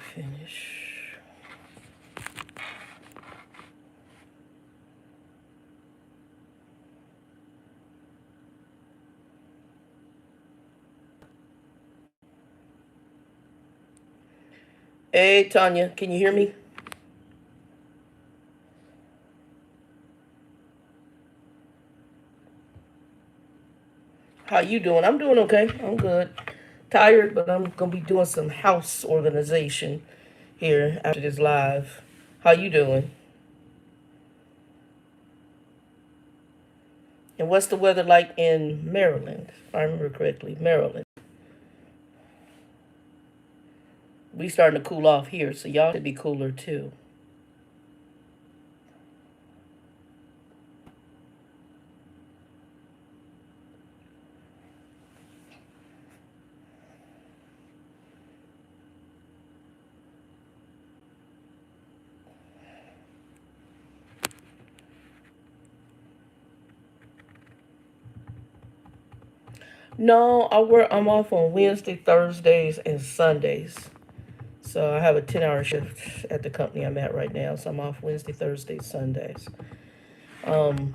Finish. Hey, Tanya, can you hear me? How you doing? I'm doing okay. I'm good. Tired, but I'm gonna be doing some house organization here after this live. How you doing? And what's the weather like in Maryland? If I remember correctly, Maryland. We starting to cool off here, so y'all should be cooler too. No, I'm off on Wednesday, Thursdays, and Sundays. So I have a 10-hour shift at the company I'm at right now. So I'm off Wednesday, Thursdays, Sundays.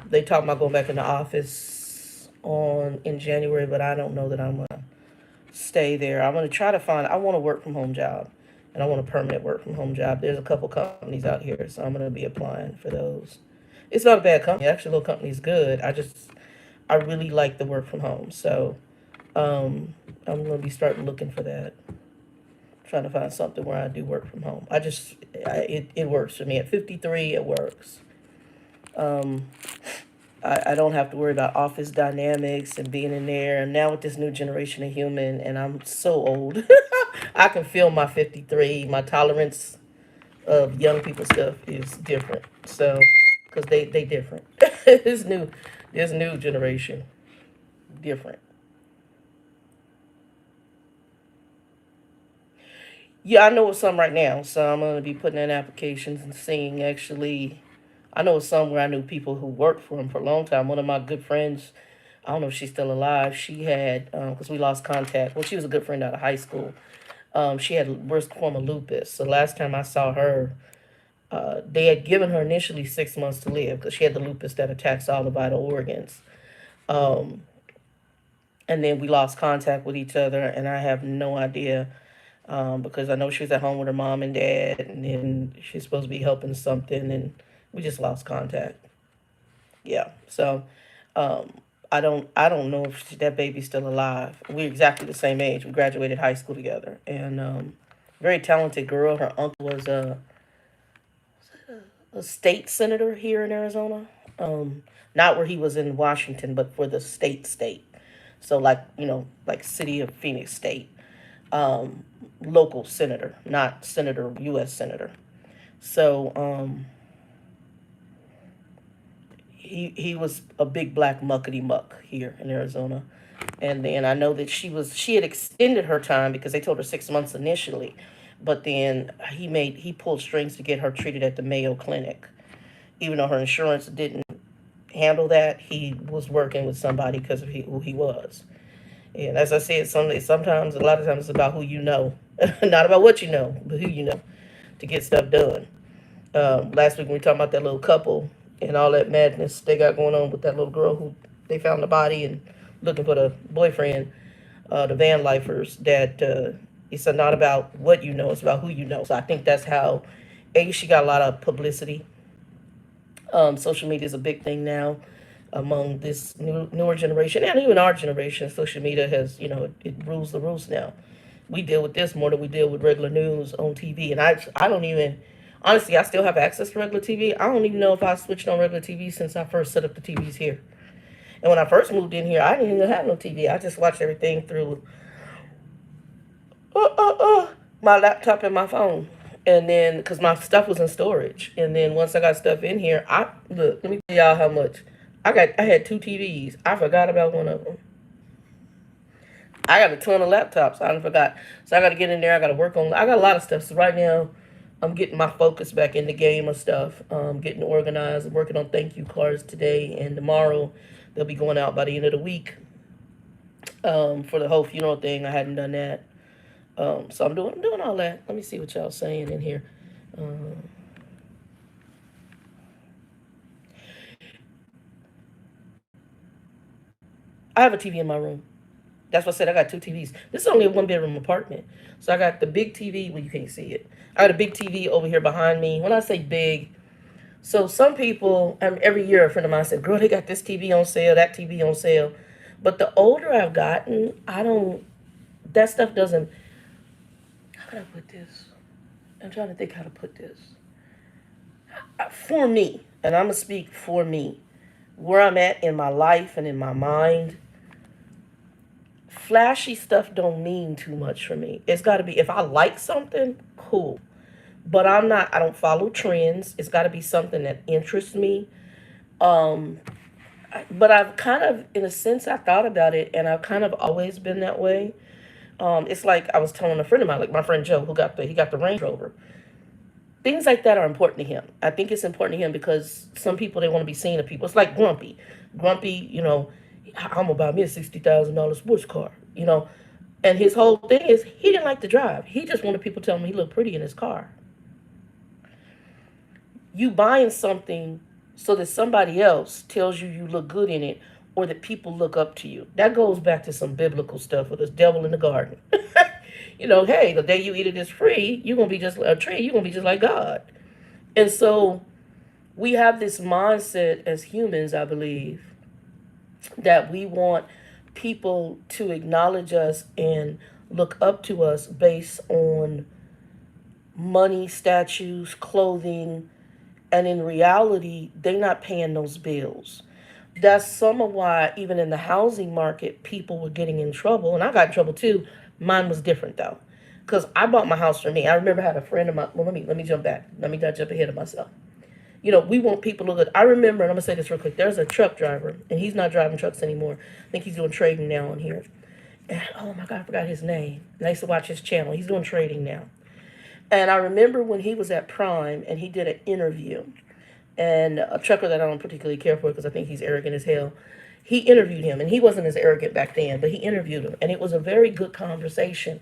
They talked about going back in the office on in January, but I don't know that I'm gonna stay there. I'm gonna try to find. I want a work from home job, and I want a permanent work from home job. There's a couple companies out here, so I'm gonna be applying for those. It's not a bad company. Actually, the company's good. I really like the work from home, so I'm gonna be starting looking for that. Trying to find something where I do work from home. It works for me. At 53, it works. Um, I don't have to worry about office dynamics and being in there. And now with this new generation of human, and I'm so old, I can feel my 53. My tolerance of young people stuff is different. So, because they different. This new generation different. Yeah, I know it's some right now, so I'm gonna be putting in applications and seeing actually. I know some where I knew people who worked for him for a long time. One of my good friends, I don't know if she's still alive. She had, because we lost contact. Well, she was a good friend out of high school. She had worst form of lupus. So last time I saw her, they had given her initially 6 months to live because she had the lupus that attacks all the vital organs. Um, and then we lost contact with each other, and I have no idea because I know she was at home with her mom and dad, and then she's supposed to be helping something, and we just lost contact. Yeah, so um, I don't know if that baby's still alive. We're exactly the same age. We graduated high school together, and very talented girl. Her uncle was a state senator here in Arizona. Not where he was in Washington, but for the state. So like like city of Phoenix state, um, local senator, not senator, U.S. senator. So he was a big black muckety muck here in Arizona. And then I know that she had extended her time because they told her 6 months initially, but then he pulled strings to get her treated at the Mayo Clinic, even though her insurance didn't handle that. He was working with somebody because of who he was. And as I said, sometimes a lot of times it's about who you know, not about what you know, but who you know to get stuff done. Last week when we talked about that little couple and all that madness they got going on with that little girl who they found the body and looking for the boyfriend, the van lifers, that it's not about what you know, it's about who you know. So I think that's how, she got a lot of publicity. Social media is a big thing now among this newer generation and even our generation. Social media has, it rules the roost now. We deal with this more than we deal with regular news on TV. And I don't even, honestly, I still have access to regular TV. I don't even know if I switched on regular TV since I first set up the TVs here. And when I first moved in here, I didn't even have no TV. I just watched everything through uh, uh, my laptop and my phone. And then, because my stuff was in storage. And then once I got stuff in here, look, let me tell y'all how much. I had two TVs. I forgot about one of them. I got a ton of laptops. I forgot. So I got to get in there. I got to work on. I got a lot of stuff. So right now, I'm getting my focus back in the game of stuff. Getting organized. I'm working on thank you cards today and tomorrow. They'll be going out by the end of the week. For the whole funeral thing, I hadn't done that. So I'm doing all that. Let me see what y'all saying in here. Um, I have a TV in my room. That's what I said. I got two TVs. This is only a one bedroom apartment. So I got the big TV. Well, you can't see it. I got a big TV over here behind me. When I say big, so some people, every year a friend of mine said, girl, they got this TV on sale, that TV on sale. But the older I've gotten, I don't, that stuff doesn't, how can I put this? I'm trying to think how to put this. For me, and I'm going to speak for me, where I'm at in my life and in my mind, flashy stuff don't mean too much for me. It's got to be, if I like something, cool. But I don't follow trends. It's got to be something that interests me. Um, but I've kind of, in a sense, I thought about it, and I've kind of always been that way. It's like I was telling a friend of mine, like my friend Joe, he got the Range Rover. Things like that are important to him. I think it's important to him because some people, they want to be seen to people. It's like Grumpy. Grumpy, I'm gonna buy me a $60,000 sports car, And his whole thing is he didn't like to drive. He just wanted people to tell him he looked pretty in his car. You buying something so that somebody else tells you you look good in it, or that people look up to you. That goes back to some biblical stuff with this devil in the garden. Hey, the day you eat it is free, you're going to be just a tree, you're going to be just like God. And so we have this mindset as humans, I believe, that we want people to acknowledge us and look up to us based on money, statues, clothing, and in reality, they're not paying those bills. That's some of why, even in the housing market, people were getting in trouble. And I got in trouble too. Mine was different though. Because I bought my house for me. I remember I had a friend of mine. Well, let me jump back. Let me not jump ahead of myself. We want people to look. I remember, and I'm going to say this real quick. There's a truck driver, and he's not driving trucks anymore. I think he's doing trading now on here. And oh my God, I forgot his name. And I used to watch his channel. He's doing trading now. And I remember when he was at Prime and he did an interview, and a trucker that I don't particularly care for because I think he's arrogant as hell. He interviewed him, and he wasn't as arrogant back then, but he interviewed him, and it was a very good conversation.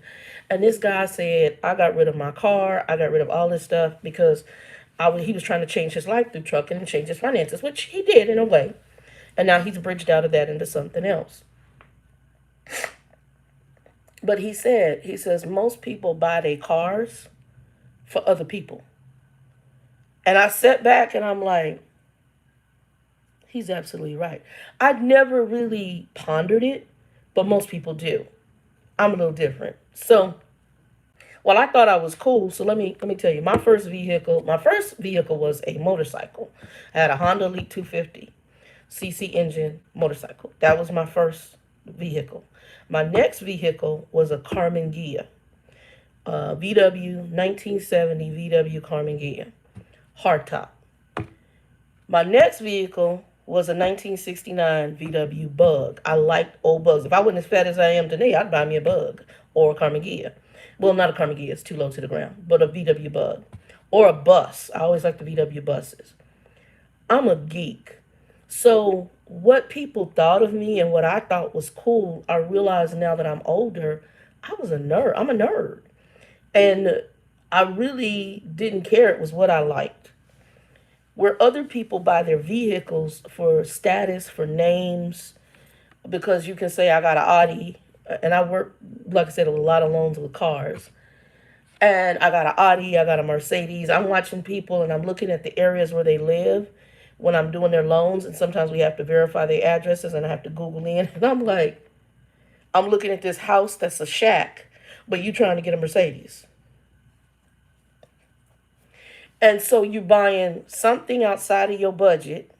And this guy said, I got rid of my car, I got rid of all this stuff because he was trying to change his life through trucking and change his finances, which he did in a way. And now he's bridged out of that into something else. But he says, most people buy their cars for other people. And I sat back and I'm like, he's absolutely right. I'd never really pondered it, but most people do. I'm a little different. So, well, I thought I was cool. So let me tell you, my first vehicle was a motorcycle. I had a Honda Elite 250 cc engine motorcycle. That was my first vehicle. My next vehicle was a Carmen Ghia, VW 1970 VW Carmen Ghia, hardtop. My next vehicle was a 1969 VW Bug. I liked old Bugs. If I wasn't as fat as I am today, I'd buy me a Bug or a Carmen Ghia. Well, not a Carmen Ghia, it's too low to the ground, but a VW Bug or a bus. I always like the VW buses. I'm a geek. So what people thought of me and what I thought was cool, I realize now that I'm older, I was a nerd. I'm a nerd. And I really didn't care. It was what I liked. Where other people buy their vehicles for status, for names, because you can say, I got an Audi, and I work, like I said, with a lot of loans with cars. And I got an Audi, I got a Mercedes. I'm watching people and I'm looking at the areas where they live when I'm doing their loans. And sometimes we have to verify their addresses and I have to Google in. And I'm like, I'm looking at this house that's a shack, but you trying to get a Mercedes. And so you're buying something outside of your budget.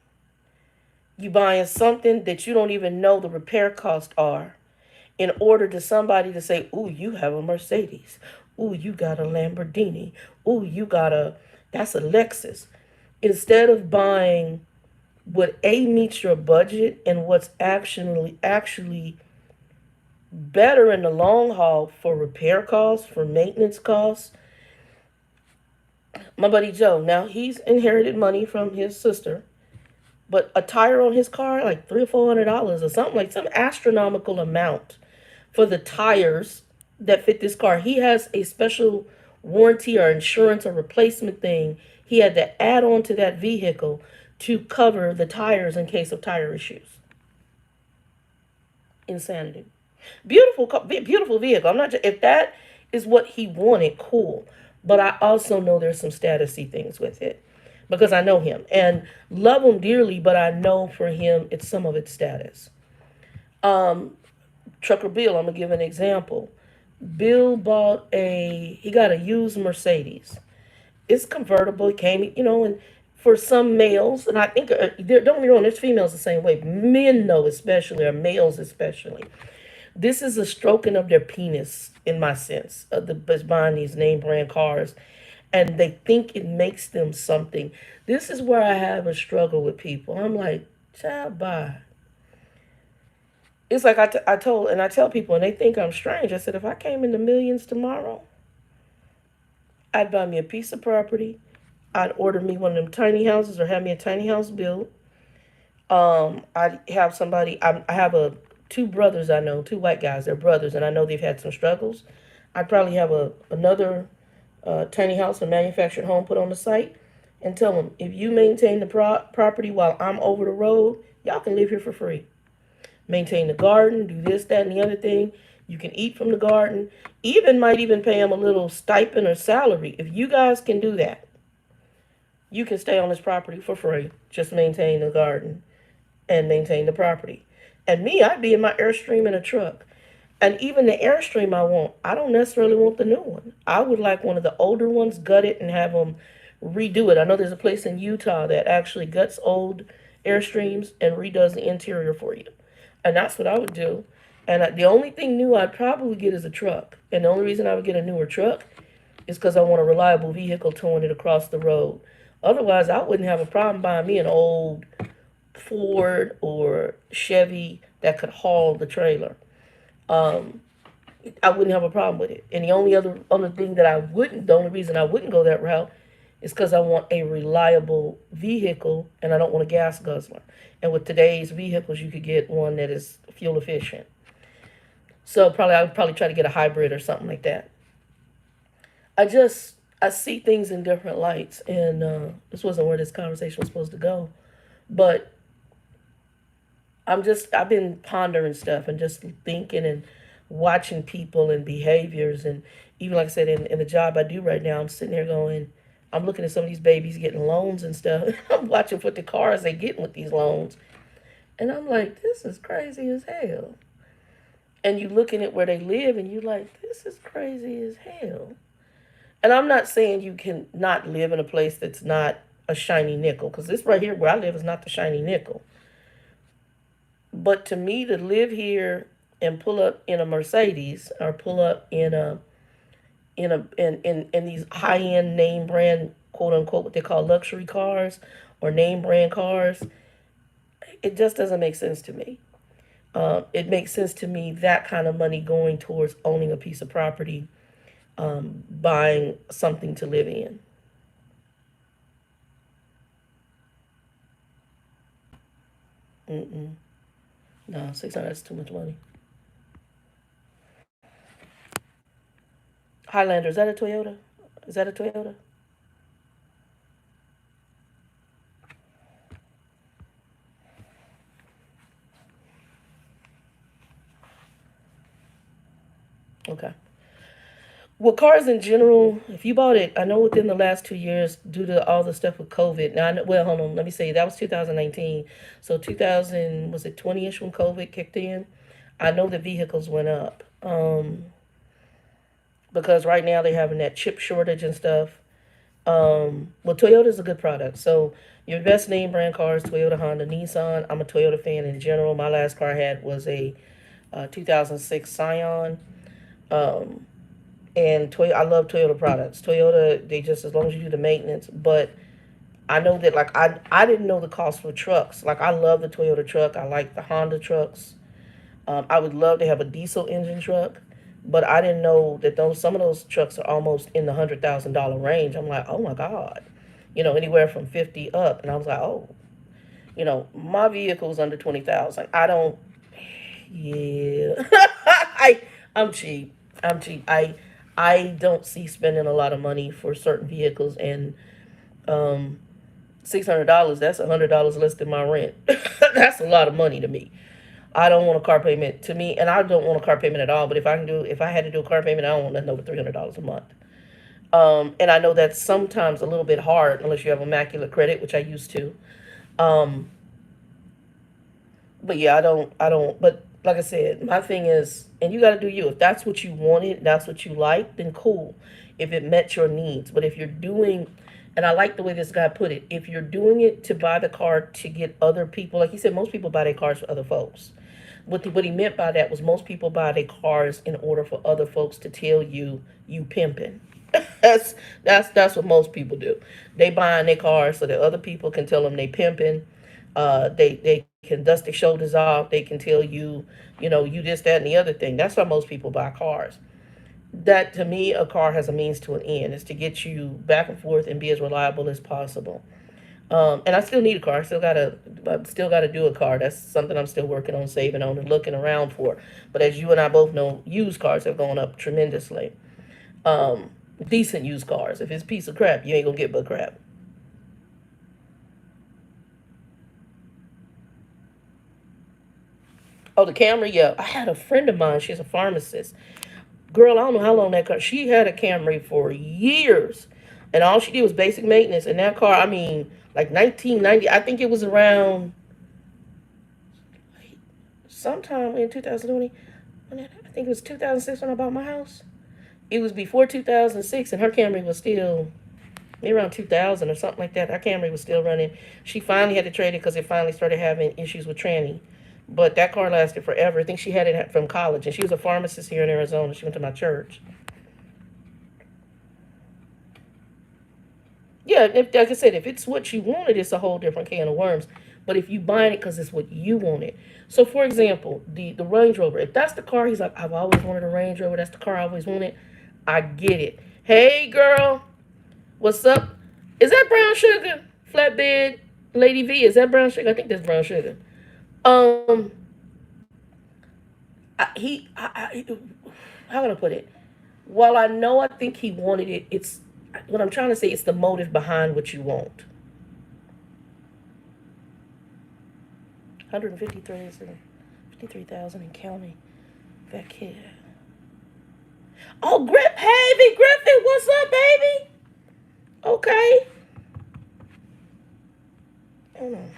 You're buying something that you don't even know the repair costs are in order to somebody to say, ooh, you have a Mercedes. Ooh, you got a Lamborghini. Ooh, that's a Lexus. Instead of buying what meets your budget and what's actually better in the long haul for repair costs, for maintenance costs. My buddy Joe, now he's inherited money from his sister, but a tire on his car, like $300 or $400 or something, like some astronomical amount for the tires that fit this car. He has a special warranty or insurance or replacement thing he had to add on to that vehicle to cover the tires in case of tire issues. Insanity. Beautiful vehicle. I'm not, if that is what he wanted, cool. But I also know there's some statusy things with it because I know him and love him dearly. But I know for him, it's some of its status. Um, Trucker Bill. I'm gonna give an example. Bill bought he got a used Mercedes. It's convertible. It came, and for some males, and I think, don't get me wrong, there's females the same way. Men know especially, or males especially. This is a stroking of their penis, in my sense, of the buying these name brand cars, and they think it makes them something. This is where I have a struggle with people. I'm like, child, bye. It's like I told, and I tell people, and they think I'm strange. I said, if I came into millions tomorrow, I'd buy me a piece of property. I'd order me one of them tiny houses or have me a tiny house built. I'd have somebody. I have two brothers I know, two white guys. They're brothers, and I know they've had some struggles. I'd probably have another tiny house, a manufactured home put on the site, and tell them if you maintain the property while I'm over the road, y'all can live here for free. Maintain the garden, do this, that, and the other thing. You can eat from the garden. Might even pay them a little stipend or salary. If you guys can do that, you can stay on this property for free. Just maintain the garden and maintain the property. And me, I'd be in my Airstream in a truck. And even the Airstream I don't necessarily want the new one. I would like one of the older ones, gut it and have them redo it. I know there's a place in Utah that actually guts old Airstreams and redoes the interior for you. And that's what I would do. And the only thing new I'd probably get is a truck. And the only reason I would get a newer truck is because I want a reliable vehicle towing it across the road. Otherwise, I wouldn't have a problem buying me an old Ford or Chevy that could haul the trailer. Um, I wouldn't have a problem with it. And the only thing that the only reason I wouldn't go that route is because I want a reliable vehicle and I don't want a gas guzzler. And with today's vehicles, you could get one that is fuel efficient. So I would probably try to get a hybrid or something like that. I see things in different lights, and this wasn't where this conversation was supposed to go, but I've been pondering stuff and just thinking and watching people and behaviors. And even like I said, in the job I do right now, I'm sitting there going, I'm looking at some of these babies getting loans and stuff. I'm watching what the cars they getting with these loans. And I'm like, this is crazy as hell. And you looking at where they live and you like, this is crazy as hell. And I'm not saying you can not live in a place that's not a shiny nickel, because this right here where I live is not the shiny nickel. But to me, to live here and pull up in a Mercedes or pull up in these high end name brand, quote unquote, what they call luxury cars or name brand cars, it just doesn't make sense to me. It makes sense to me that kind of money going towards owning a piece of property, buying something to live in. Mm-mm. No, 600, that's too much money. Highlander, is that a Toyota? Is that a Toyota? Okay. Well, cars in general, if you bought it, I know within the last 2 years, due to all the stuff with COVID. Now, well, hold on, let me say that was 2019. So 2000 was it 20ish when COVID kicked in? I know the vehicles went up because right now they're having that chip shortage and stuff. Well, Toyota's a good product. So your best name brand cars, Toyota, Honda, Nissan. I'm a Toyota fan in general. My last car I had was a 2006 Scion. Um, and Toyota, I love Toyota products. Toyota, they just as long as you do the maintenance. But I know that like I didn't know the cost for trucks. Like I love the Toyota truck. I like the Honda trucks. I would love to have a diesel engine truck, but I didn't know that some of those trucks are almost in the $100,000 range. I'm like, oh my god, anywhere from 50 up, and I was like, oh, my vehicle's under 20,000. I don't, yeah, I'm cheap. I'm cheap. I don't see spending a lot of money for certain vehicles, and um, $600. That's $100 less than my rent. That's a lot of money to me. I don't want a car payment to me, and I don't want a car payment at all. But if I had to do a car payment, I don't want nothing over $300 a month. And I know that's sometimes a little bit hard unless you have immaculate credit, which I used to. Um, but yeah, I don't. But like I said, my thing is, and you got to do you. If that's what you wanted, that's what you like, then cool. If it met your needs. But if you're doing, and I like the way this guy put it, if you're doing it to buy the car to get other people, like he said, most people buy their cars for other folks. What he meant by that was most people buy their cars in order for other folks to tell you pimping. that's that's what most people do. They buying their cars so that other people can tell them they pimping. They can dust their shoulders off. They can tell you, you this, that, and the other thing. That's why most people buy cars. That to me, a car has a means to an end. It's to get you back and forth and be as reliable as possible. And I still need a car. I still gotta do a car. That's something I'm still working on, saving on, and looking around for. But as you and I both know, used cars have gone up tremendously. Um, Decent used cars. If it's a piece of crap, you ain't gonna get but crap. Oh, the Camry. Yeah, I had a friend of mine. She's a pharmacist. Girl, I don't know how long that car. She had a Camry for years, and all she did was basic maintenance. And that car, I mean, like 1990. I think it was around sometime in 2020. I think it was 2006 when I bought my house. It was before 2006, and her Camry was still maybe around 2000 or something like that. Her Camry was still running. She finally had to trade it because it finally started having issues with tranny. But that car lasted forever. I think she had it from college, and she was a pharmacist here in Arizona. She went to my church. Yeah, like I said, if it's what you wanted, it's a whole different can of worms. But if you buying it because it's what you wanted. So, for example, the Range Rover, if that's the car, he's like, I've always wanted a Range Rover. That's the car I always wanted. I get it. Hey, girl, what's up? Is that brown sugar? Flatbed Lady V, is that brown sugar? I think that's brown sugar. Um, I, how can I put it? While I know I think he wanted it, it's what I'm trying to say. It's the motive behind what you want. 153,000 and counting. That kid. Oh, Hey, Griffin, what's up, baby? Okay. Mm.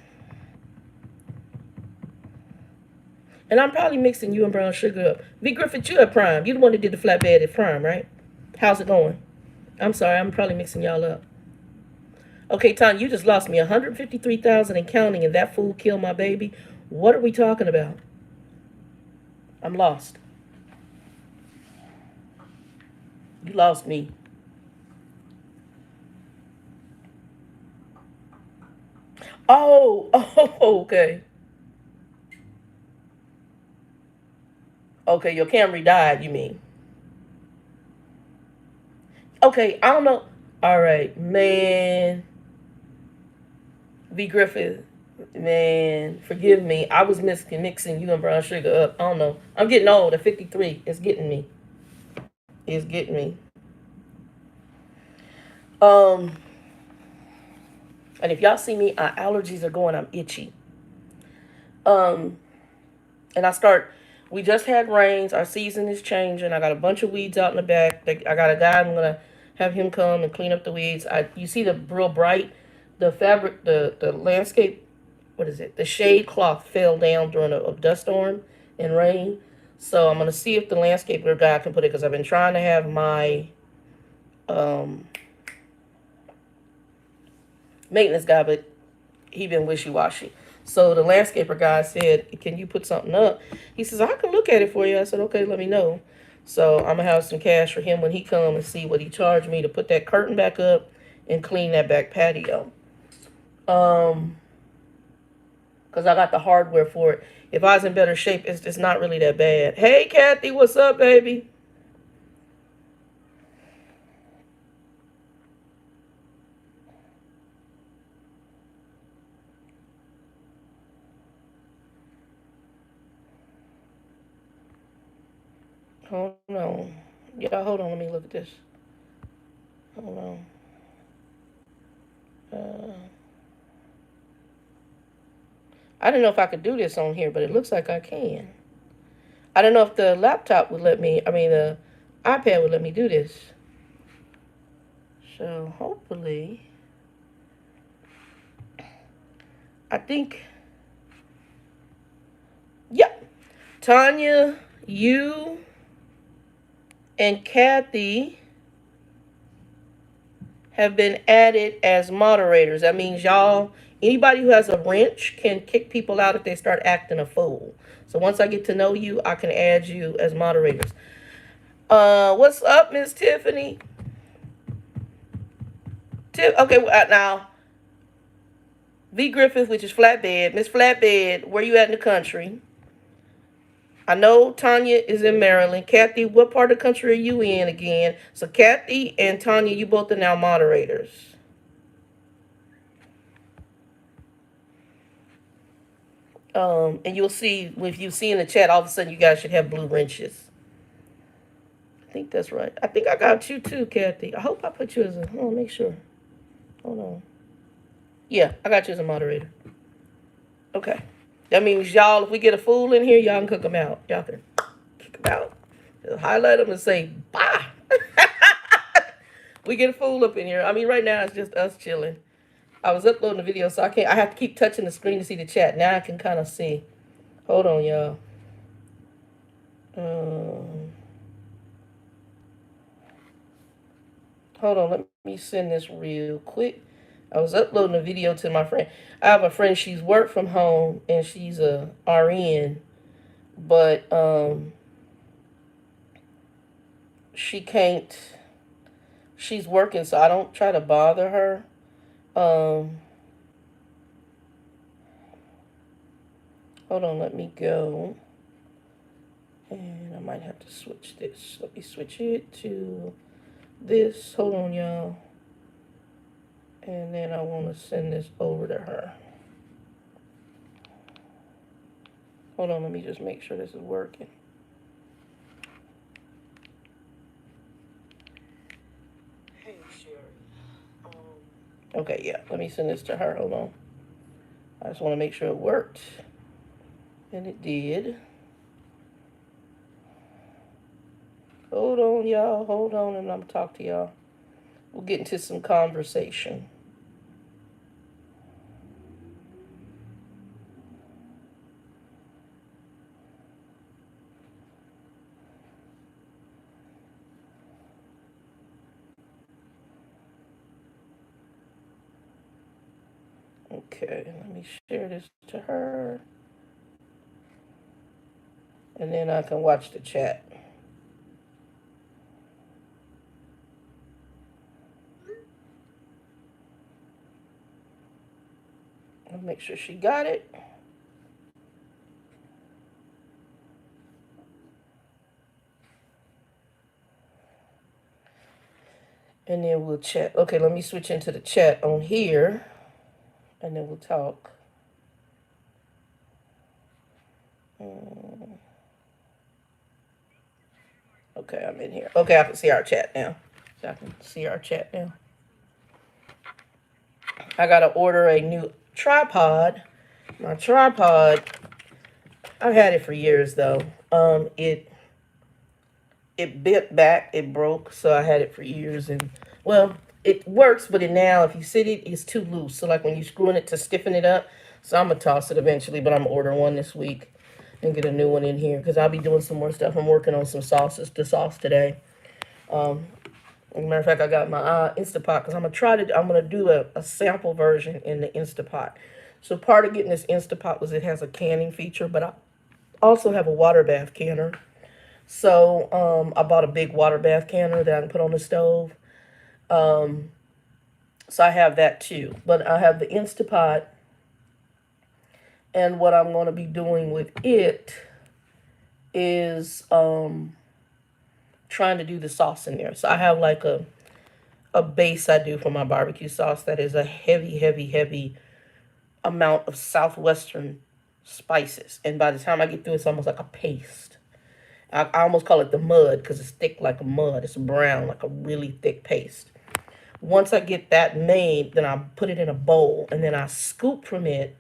And I'm probably mixing you and brown sugar up. V. Griffith, you at Prime. You the one that did the flatbed at Prime, right? How's it going? I'm sorry, I'm probably mixing y'all up. Okay, Tanya, you just lost me 153,000 and counting, and that fool killed my baby. What are we talking about? I'm lost. You lost me. Oh, oh, okay. Okay, your Camry died, you mean? Okay, I don't know. All right, man. V. Griffith, man, forgive me. I was mixing you and brown sugar up. I don't know. I'm getting old at 53. It's getting me. It's getting me. Um, and if y'all see me, our allergies are going. I'm itchy. Um, and we just had rains. Our season is changing. I got a bunch of weeds out in the back. I got a guy. I'm gonna have him come and clean up the weeds. You see the real bright, the fabric, the landscape. What is it? The shade cloth fell down during a dust storm and rain. So I'm gonna see if the landscaper guy can put it, because I've been trying to have my um, maintenance guy, but he been wishy washy. So the landscaper guy said, "Can you put something up?" He says, "I can look at it for you." I said, "Okay, let me know." So I'm gonna have some cash for him when he come and see what he charged me to put that curtain back up and clean that back patio. Um, because I got the hardware for it. If I was in better shape, it's not really that bad. Hey, Kathy, what's up, baby? Hold on. Y'all, hold on. Let me look at this. Hold on. I didn't know if I could do this on here, but it looks like I can. I don't know if the laptop would let me, the iPad would let me do this. So hopefully, I think, yep. Tanya, you, and Kathy have been added as moderators. That means y'all, anybody who has a wrench can kick people out if they start acting a fool. So once I get to know you, I can add you as moderators. What's up, Miss Tiffany? Okay, now V Griffith, which is Flatbed. Miss Flatbed, where you at in the country? I know Tanya is in Maryland. Kathy, what part of the country are you in again? So Kathy and Tanya, you both are now moderators. And you'll see, if you see in the chat, all of a sudden you guys should have blue wrenches. I think that's right. I think I got you too, Kathy. I hope I put you as a, hold on, make sure. Hold on. Yeah, I got you as a moderator. Okay. That means y'all, if we get a fool in here, y'all can cook them out. Y'all can kick them out. Just highlight them and say, bye. We get a fool up in here. Right now it's just us chilling. I was uploading a video, so I have to keep touching the screen to see the chat. Now I can kind of see. Hold on, y'all. Hold on, let me send this real quick. I was uploading a video to my friend. I have a friend, she's worked from home, and she's a RN, but she can't, she's working, so I don't try to bother her. Hold on, let me go. And I might have to switch this. Let me switch it to this. Hold on, y'all. And then I want to send this over to her. Hold on, let me just make sure this is working. Hey, Sherry. Okay, yeah, let me send this to her. Hold on. I just want to make sure it worked. And it did. Hold on, y'all. Hold on, and I'm going to talk to y'all. We'll get into some conversation. Okay, let me share this to her. And then I can watch the chat. I'll make sure she got it. And then we'll chat. Okay, let me switch into the chat on here. And then we'll talk. Okay, I'm in here. Okay, I can see our chat now. So I can see our chat now. I gotta order a new tripod. My tripod, I've had it for years though. It bit back, it broke, so I had it for years, and well, it works, but now if you sit it, it's too loose. So like when you're screwing it to stiffen it up, so I'm gonna toss it eventually, but I'm gonna order one this week and get a new one in here because I'll be doing some more stuff. I'm working on some sauces to sauce today. As a matter of fact, I got my Instapot because I'm gonna do a sample version in the Instapot. So part of getting this Instapot was it has a canning feature, but I also have a water bath canner. So I bought a big water bath canner that I can put on the stove. So I have that too. But I have the Instapot. And what I'm going to be doing with it is trying to do the sauce in there. So I have like a base I do for my barbecue sauce that is a heavy, heavy, heavy amount of southwestern spices. And by the time I get through, it's almost like a paste. I almost call it the mud because it's thick like a mud. It's brown, like a really thick paste. Once I get that made, then I put it in a bowl and then I scoop from it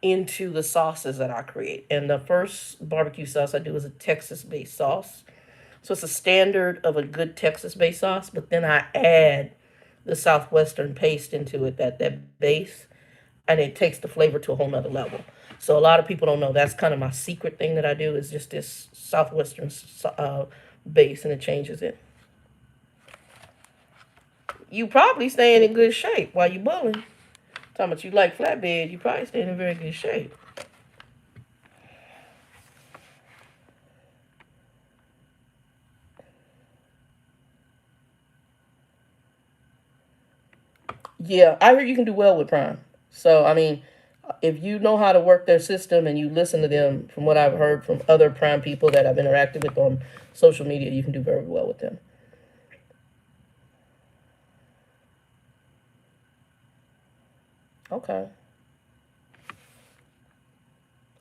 into the sauces that I create. And the first barbecue sauce I do is a Texas based sauce. So it's a standard of a good Texas based sauce, but then I add the Southwestern paste into it, that base, and it takes the flavor to a whole nother level. So a lot of people don't know that's kind of my secret thing that I do is just this Southwestern base, and it changes it. You probably staying in good shape while you bulling. Talking about you like flatbed, you probably staying in very good shape. Yeah, I heard you can do well with Prime. So, I mean, if you know how to work their system and you listen to them, from what I've heard from other Prime people that I've interacted with on social media, you can do very well with them. Okay.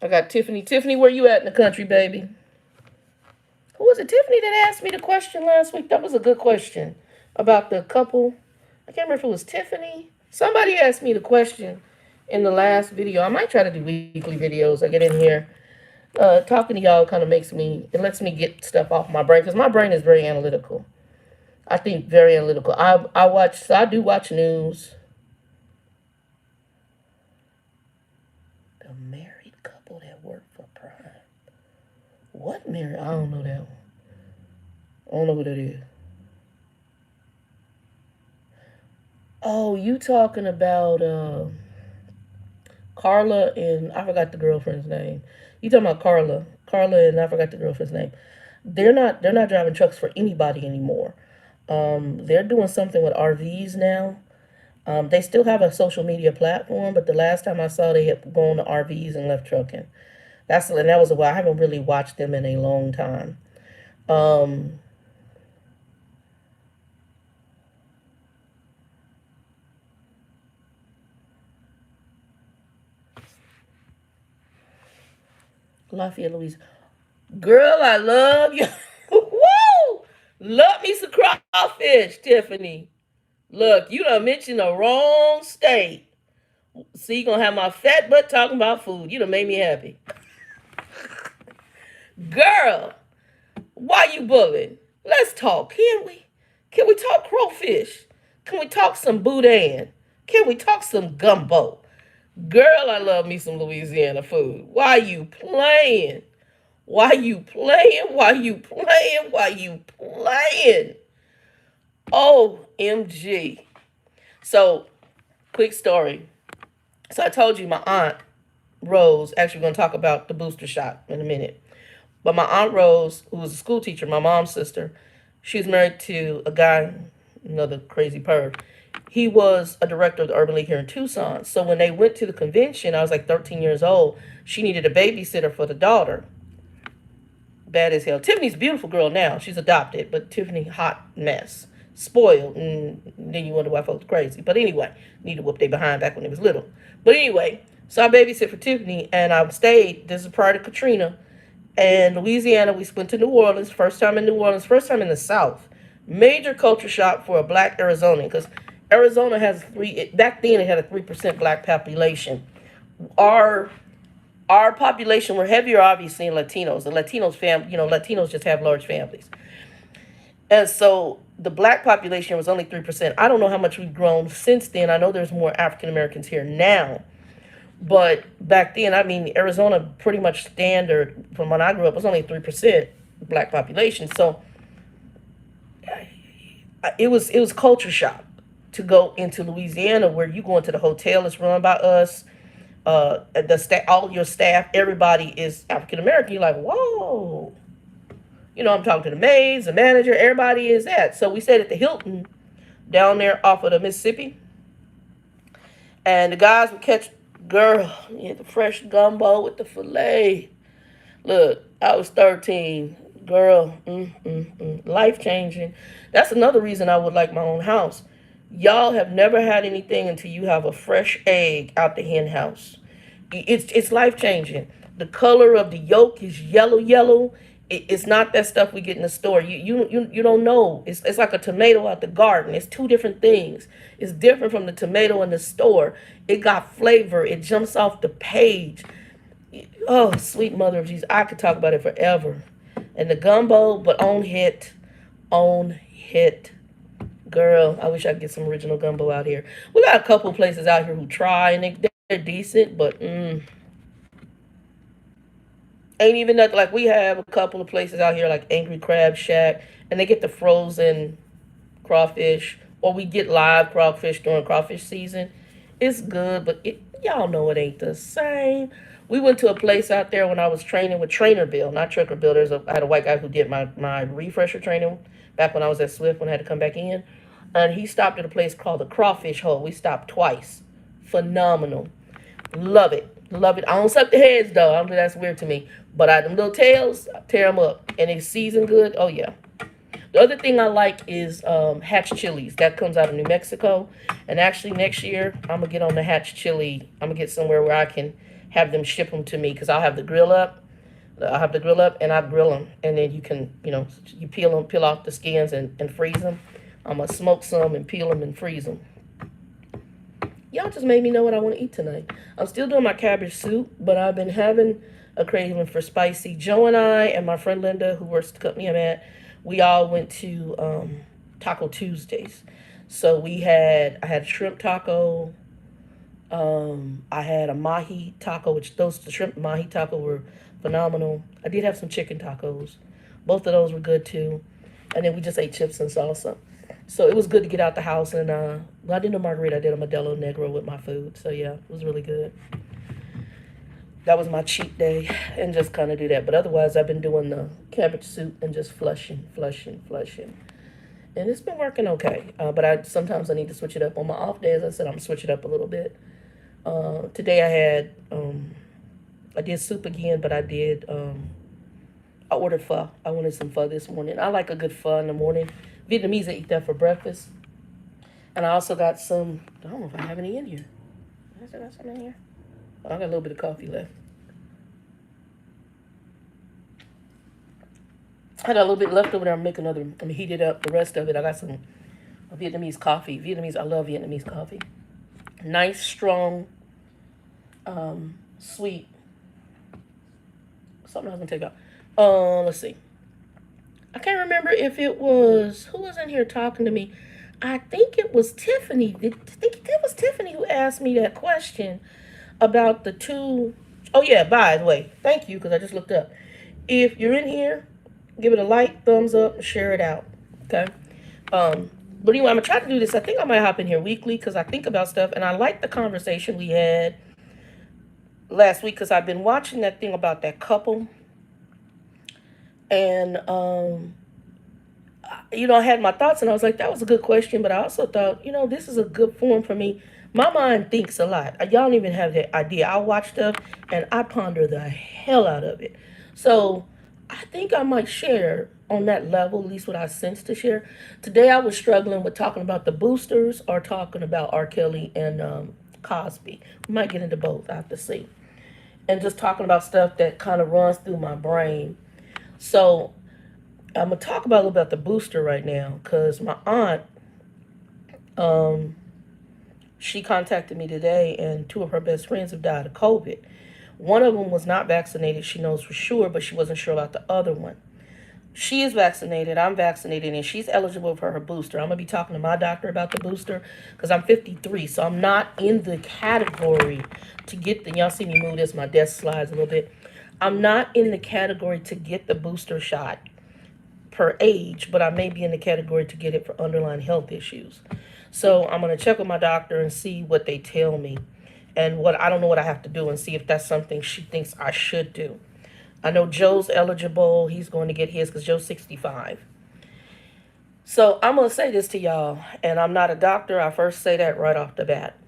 I got Tiffany. Tiffany, where you at in the country, baby? Who was it? Tiffany that asked me the question last week. That was a good question about the couple. I can't remember if it was Tiffany. Somebody asked me the question in the last video. I might try to do weekly videos. I get in here. Talking to y'all kind of it lets me get stuff off my brain because my brain is very analytical. I think very analytical. I do watch news. The married couple that work for Prime. What married? I don't know that one. I don't know who that is. Oh, you talking about Carla and I forgot the girlfriend's name. You talking about Carla? Carla and I forgot the girlfriend's name. They're not driving trucks for anybody anymore. They're doing something with RVs now. They still have a social media platform, but the last time I saw they had gone to RVs and left trucking. That was a while. I haven't really watched them in a long time. Um, Lafayette, Louise. Girl, I love you. Woo! Love me some crawfish, Tiffany. Look, you done mentioned the wrong state. See, you gonna have my fat butt talking about food. You done made me happy. Girl, why you bullying? Let's talk, can we? Can we talk crawfish? Can we talk some boudin? Can we talk some gumbo? Girl, I love me some Louisiana food. Why you playing? Why you playing? Why you playing? Why you playing? OMG. So, quick story. So I told you my aunt Rose, actually we're going to talk about the booster shot in a minute. But my aunt Rose, who was a school teacher, my mom's sister, she was married to a guy, another crazy perv. He was a director of the Urban League here in Tucson. So when they went to the convention, I was like 13 years old. She needed a babysitter for the daughter. Bad as hell. Tiffany's a beautiful girl now. She's adopted, but Tiffany, hot mess. Spoiled, and then you wonder why folks crazy. But anyway, need to whoop they behind back when they was little. But anyway, so I babysit for Tiffany, and I stayed. This is prior to Katrina, and Louisiana. We went to New Orleans. First time in New Orleans. First time in the South. Major culture shock for a black Arizonian because Arizona has back then it had a 3% black population. Our our population were heavier, obviously, in Latinos. The Latinos just have large families. And so the black population was only 3%. I don't know how much we've grown since then. I know there's more African Americans here now. But back then, I mean, Arizona pretty much standard from when I grew up was only 3% black population. So it was culture shock to go into Louisiana where you go into the hotel that's run by us. The staff, all your staff, everybody is African American. You're like, whoa. I'm talking to the maids, the manager, everybody is that. So we stayed at the Hilton down there off of the Mississippi. And the guys would catch, girl, the fresh gumbo with the filet. Look, I was 13. Girl, life changing. That's another reason I would like my own house. Y'all have never had anything until you have a fresh egg out the hen house. It's life changing. The color of the yolk is yellow, yellow. It's not that stuff we get in the store. You don't know. It's like a tomato out the garden. It's two different things. It's different from the tomato in the store. It got flavor. It jumps off the page. Oh, sweet mother of Jesus. I could talk about it forever. And the gumbo, but on hit. Girl, I wish I could get some original gumbo out here. We got a couple places out here who try and they're decent, but ain't even nothing. Like we have a couple of places out here like Angry Crab Shack, and they get the frozen crawfish, or we get live crawfish during crawfish season. It's good, but y'all know it ain't the same. We went to a place out there when I was training with Trainer Bill, not Trucker Bill. I had a white guy who did my refresher training back when I was at Swift when I had to come back in. And he stopped at a place called the Crawfish Hole. We stopped twice. Phenomenal. Love it. Love it. I don't suck the heads though. I don't think that's weird to me. But them little tails, I tear them up. And it's seasoned good. Oh yeah. The other thing I like is Hatch chilies. That comes out of New Mexico. And actually next year, I'm going to get on the Hatch chili. I'm going to get somewhere where I can have them ship them to me because I'll have the grill up. I'll have the grill up and I grill them. And then you can, you peel off the skins and freeze them. I'm going to smoke some and peel them and freeze them. Y'all just made me know what I want to eat tonight. I'm still doing my cabbage soup, but I've been having a craving for spicy. Joe and I and my friend Linda, who works the company I'm at, we all went to Taco Tuesdays. So I had a shrimp taco. I had a mahi taco, the shrimp mahi taco were phenomenal. I did have some chicken tacos. Both of those were good too. And then we just ate chips and salsa. So it was good to get out the house and I didn't do margarita. I did a Modelo Negro with my food. So yeah, it was really good. That was my cheat day and just kind of do that. But otherwise, I've been doing the cabbage soup and just flushing. And it's been working okay. But sometimes I need to switch it up. On my off days, I said I'm going to switch it up a little bit. Today I did soup again, but I ordered pho. I wanted some pho this morning. I like a good pho in the morning. Vietnamese, I eat that for breakfast. And I also got some, I don't know if I have any in here. I got some in here. I got a little bit of coffee left. I got a little bit left over there. I'm gonna heat it up. The rest of it, I got some Vietnamese coffee. I love Vietnamese coffee. Nice, strong, sweet. Something I was gonna take out. Let's see. I can't remember if it was, who was in here talking to me? I think it was Tiffany. I think it was Tiffany who asked me that question about the two. Oh yeah, by the way, thank you, because I just looked up. If you're in here, give it a like, thumbs up, and share it out. Okay? But anyway, I'm gonna try to do this. I think I might hop in here weekly because I think about stuff, and I like the conversation we had last week because I've been watching that thing about that couple. And I had my thoughts, and I was like, that was a good question. But I also thought, this is a good forum for me. My mind thinks a lot. Y'all don't even have that idea. I watch stuff, and I ponder the hell out of it. So I think I might share on that level, at least what I sense to share. Today I was struggling with talking about the boosters or talking about R. Kelly and Cosby. We might get into both, I have to see. And just talking about stuff that kind of runs through my brain. So I'm going to talk about a little bit about the booster right now because my aunt, she contacted me today and two of her best friends have died of COVID. One of them was not vaccinated, she knows for sure, but she wasn't sure about the other one. She is vaccinated, I'm vaccinated, and she's eligible for her booster. I'm going to be talking to my doctor about the booster because I'm 53, so I'm not in the category to get y'all see me move this, my desk slides a little bit. I'm not in the category to get the booster shot per age, but I may be in the category to get it for underlying health issues. So I'm going to check with my doctor and see what they tell me and I don't know what I have to do and see if that's something she thinks I should do. I know Joe's eligible. He's going to get his because Joe's 65. So I'm going to say this to y'all, and I'm not a doctor. I first say that right off the bat.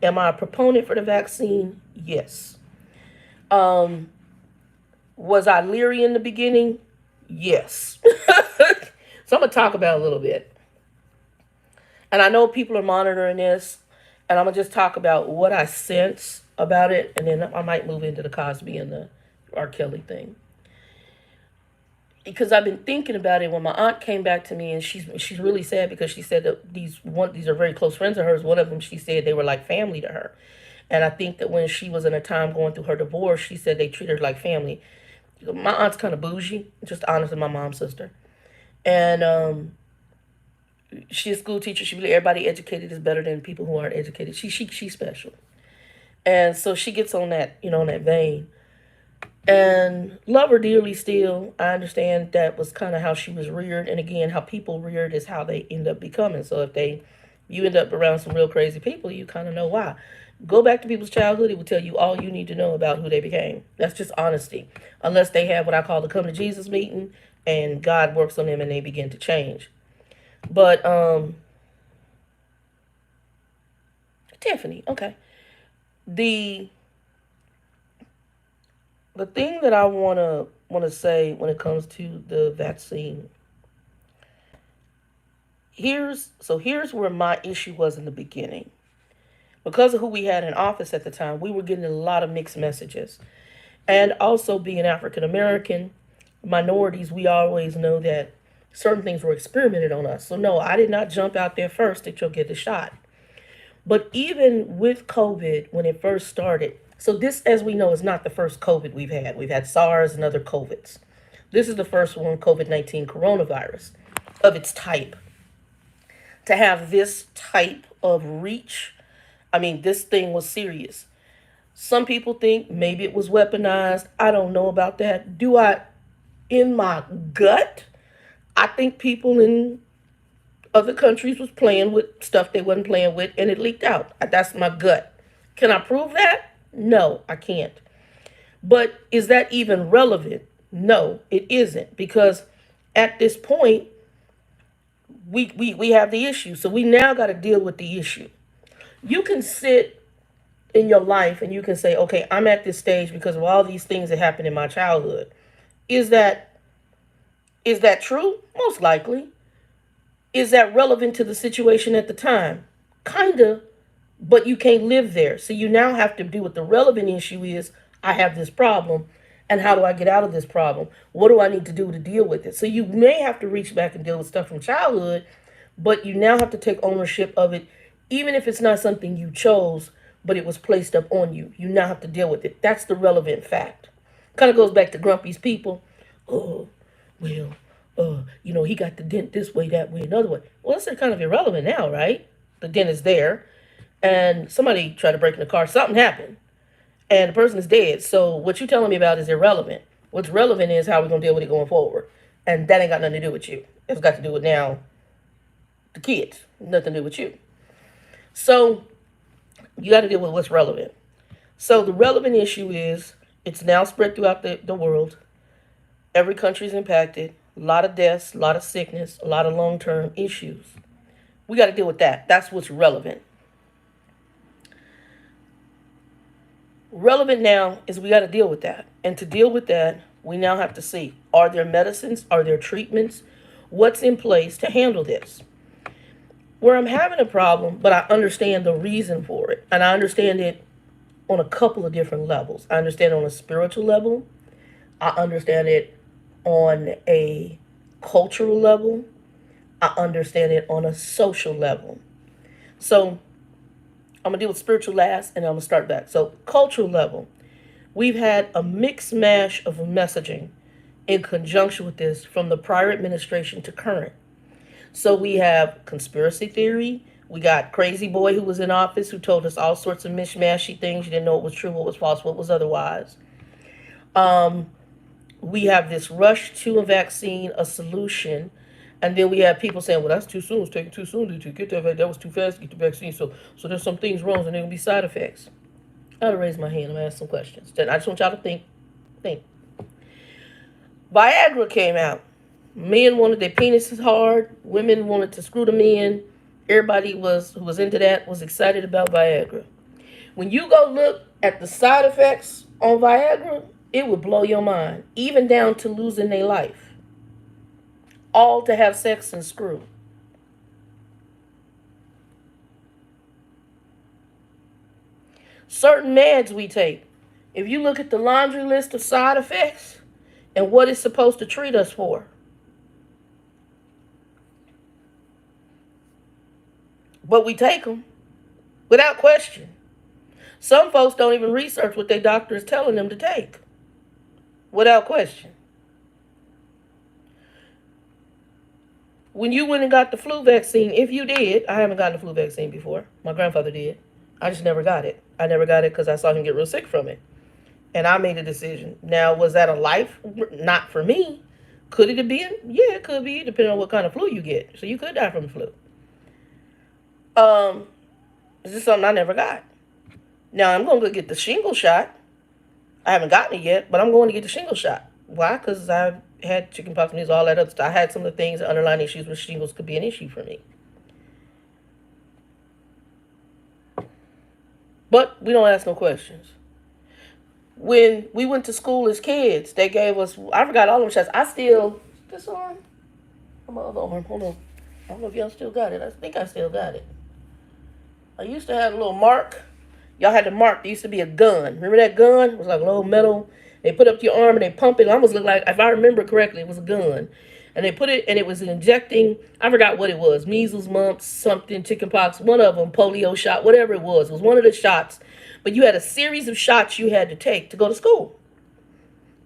Am I a proponent for the vaccine? Yes. Was I leery in the beginning? Yes. So I'm going to talk about it a little bit. And I know people are monitoring this, and I'm going to just talk about what I sense about it, and then I might move into the Cosby and the R. Kelly thing. because I've been thinking about it. When my aunt came back to me, and she's really sad because she said that these are very close friends of hers. One of them, she said they were like family to her, and I think that when she was in a time going through her divorce, she said they treated her like family. My aunt's kind of bougie, just honestly, my mom's sister, and she's a school teacher. She believe everybody educated is better than people who aren't educated. She's special, and so she gets on that, on that vein. And love her dearly still. I understand that was kind of how she was reared, and again, how people reared is how they end up becoming. So if you end up around some real crazy people, you kind of know why. Go back to people's childhood; it will tell you all you need to know about who they became. That's just honesty. Unless they have what I call the come to Jesus meeting, and God works on them and they begin to change. But Tiffany, okay. The the thing that I wanna say when it comes to the vaccine, here's where my issue was in the beginning. Because of who we had in office at the time, we were getting a lot of mixed messages. And also being African American, minorities, we always know that certain things were experimented on us. So no, I did not jump out there first that you'll get the shot. But even with COVID, when it first started, so this, as we know, is not the first COVID we've had. We've had SARS and other COVIDs. This is the first one, COVID-19 coronavirus, of its type. To have this type of reach, I mean, this thing was serious. Some people think maybe it was weaponized. I don't know about that. In my gut, I think people in other countries was playing with stuff they wasn't playing with, and it leaked out. That's my gut. Can I prove that? No, I can't. But is that even relevant? No, it isn't, because at this point we have the issue. So we now got to deal with the issue. You can sit in your life and you can say, okay, I'm at this stage because of all these things that happened in my childhood. Is that true? Most likely. Is that relevant to the situation at the time? Kinda, but you can't live there. So you now have to do what the relevant issue is. I have this problem, and how do I get out of this problem? What do I need to do to deal with it? So you may have to reach back and deal with stuff from childhood, but you now have to take ownership of it, even if it's not something you chose, but it was placed up on you. You now have to deal with it. That's the relevant fact. Kind of goes back to Grumpy's people. Oh, well, he got the dent this way, that way, another way. Well, it's kind of irrelevant now, right? The dent is there, and somebody tried to break in the car. Something happened, and the person is dead. So what you're telling me about is irrelevant. What's relevant is how we're going to deal with it going forward. And that ain't got nothing to do with you. It's got to do with now the kids. Nothing to do with you. So you got to deal with what's relevant. So the relevant issue is it's now spread throughout the world. Every country is impacted. A lot of deaths, a lot of sickness, a lot of long-term issues. We got to deal with that. That's what's relevant. Relevant now is we got to deal with that. And to deal with that, we now have to see, are there medicines? Are there treatments? What's in place to handle this? Where I'm having a problem, but I understand the reason for it. And I understand it on a couple of different levels. I understand it on a spiritual level. I understand it on a cultural level. I understand it on a social level. So I'm going to deal with spiritual last, and I'm going to start back. So cultural level, we've had a mixed mash of messaging in conjunction with this from the prior administration to current. So we have conspiracy theory. We got crazy boy who was in office who told us all sorts of mishmashy things. You didn't know what was true, what was false, what was otherwise. We have this rush to a vaccine, a solution, and then we have people saying, well, that's too soon. It's taking too soon to get that was too fast to get the vaccine. So there's some things wrong, and there are going to be side effects. I'm going to raise my hand. I'm going to ask some questions. Then I just want y'all to think. Viagra came out. Men wanted their penises hard. Women wanted to screw them in. Everybody who was into that was excited about Viagra. When you go look at the side effects on Viagra, it would blow your mind, even down to losing their life. All to have sex and screw. Certain meds we take. If you look at the laundry list of side effects, and what it's supposed to treat us for. But we take them without question. Some folks don't even research what their doctor is telling them to take without question. When you went and got the flu vaccine, if you did, I haven't gotten the flu vaccine before. My grandfather did. I just never got it. I never got it because I saw him get real sick from it. And I made a decision. Now, was that a life? Not for me. Could it have been? Yeah, it could be, depending on what kind of flu you get. So you could die from the flu. This is something I never got. Now, I'm going to go get the shingle shot. I haven't gotten it yet, but I'm going to get the shingle shot. Why? Because I've had chickenpox, measles, all that other stuff. I had some of the things, the underlying issues with shingles could be an issue for me. But we don't ask no questions. When we went to school as kids, they gave us, I forgot all them shots. I still, this arm? My other arm, hold on. I don't know if y'all still got it. I think I still got it. I used to have a little mark. Y'all had the mark. There used to be a gun. Remember that gun? It was like a little metal. They put up to your arm and they pump it. It almost looked like, if I remember correctly, it was a gun. And they put it, and it was injecting, I forgot what it was. Measles, mumps, something, chickenpox, one of them, polio shot, whatever it was. It was one of the shots. But you had a series of shots you had to take to go to school,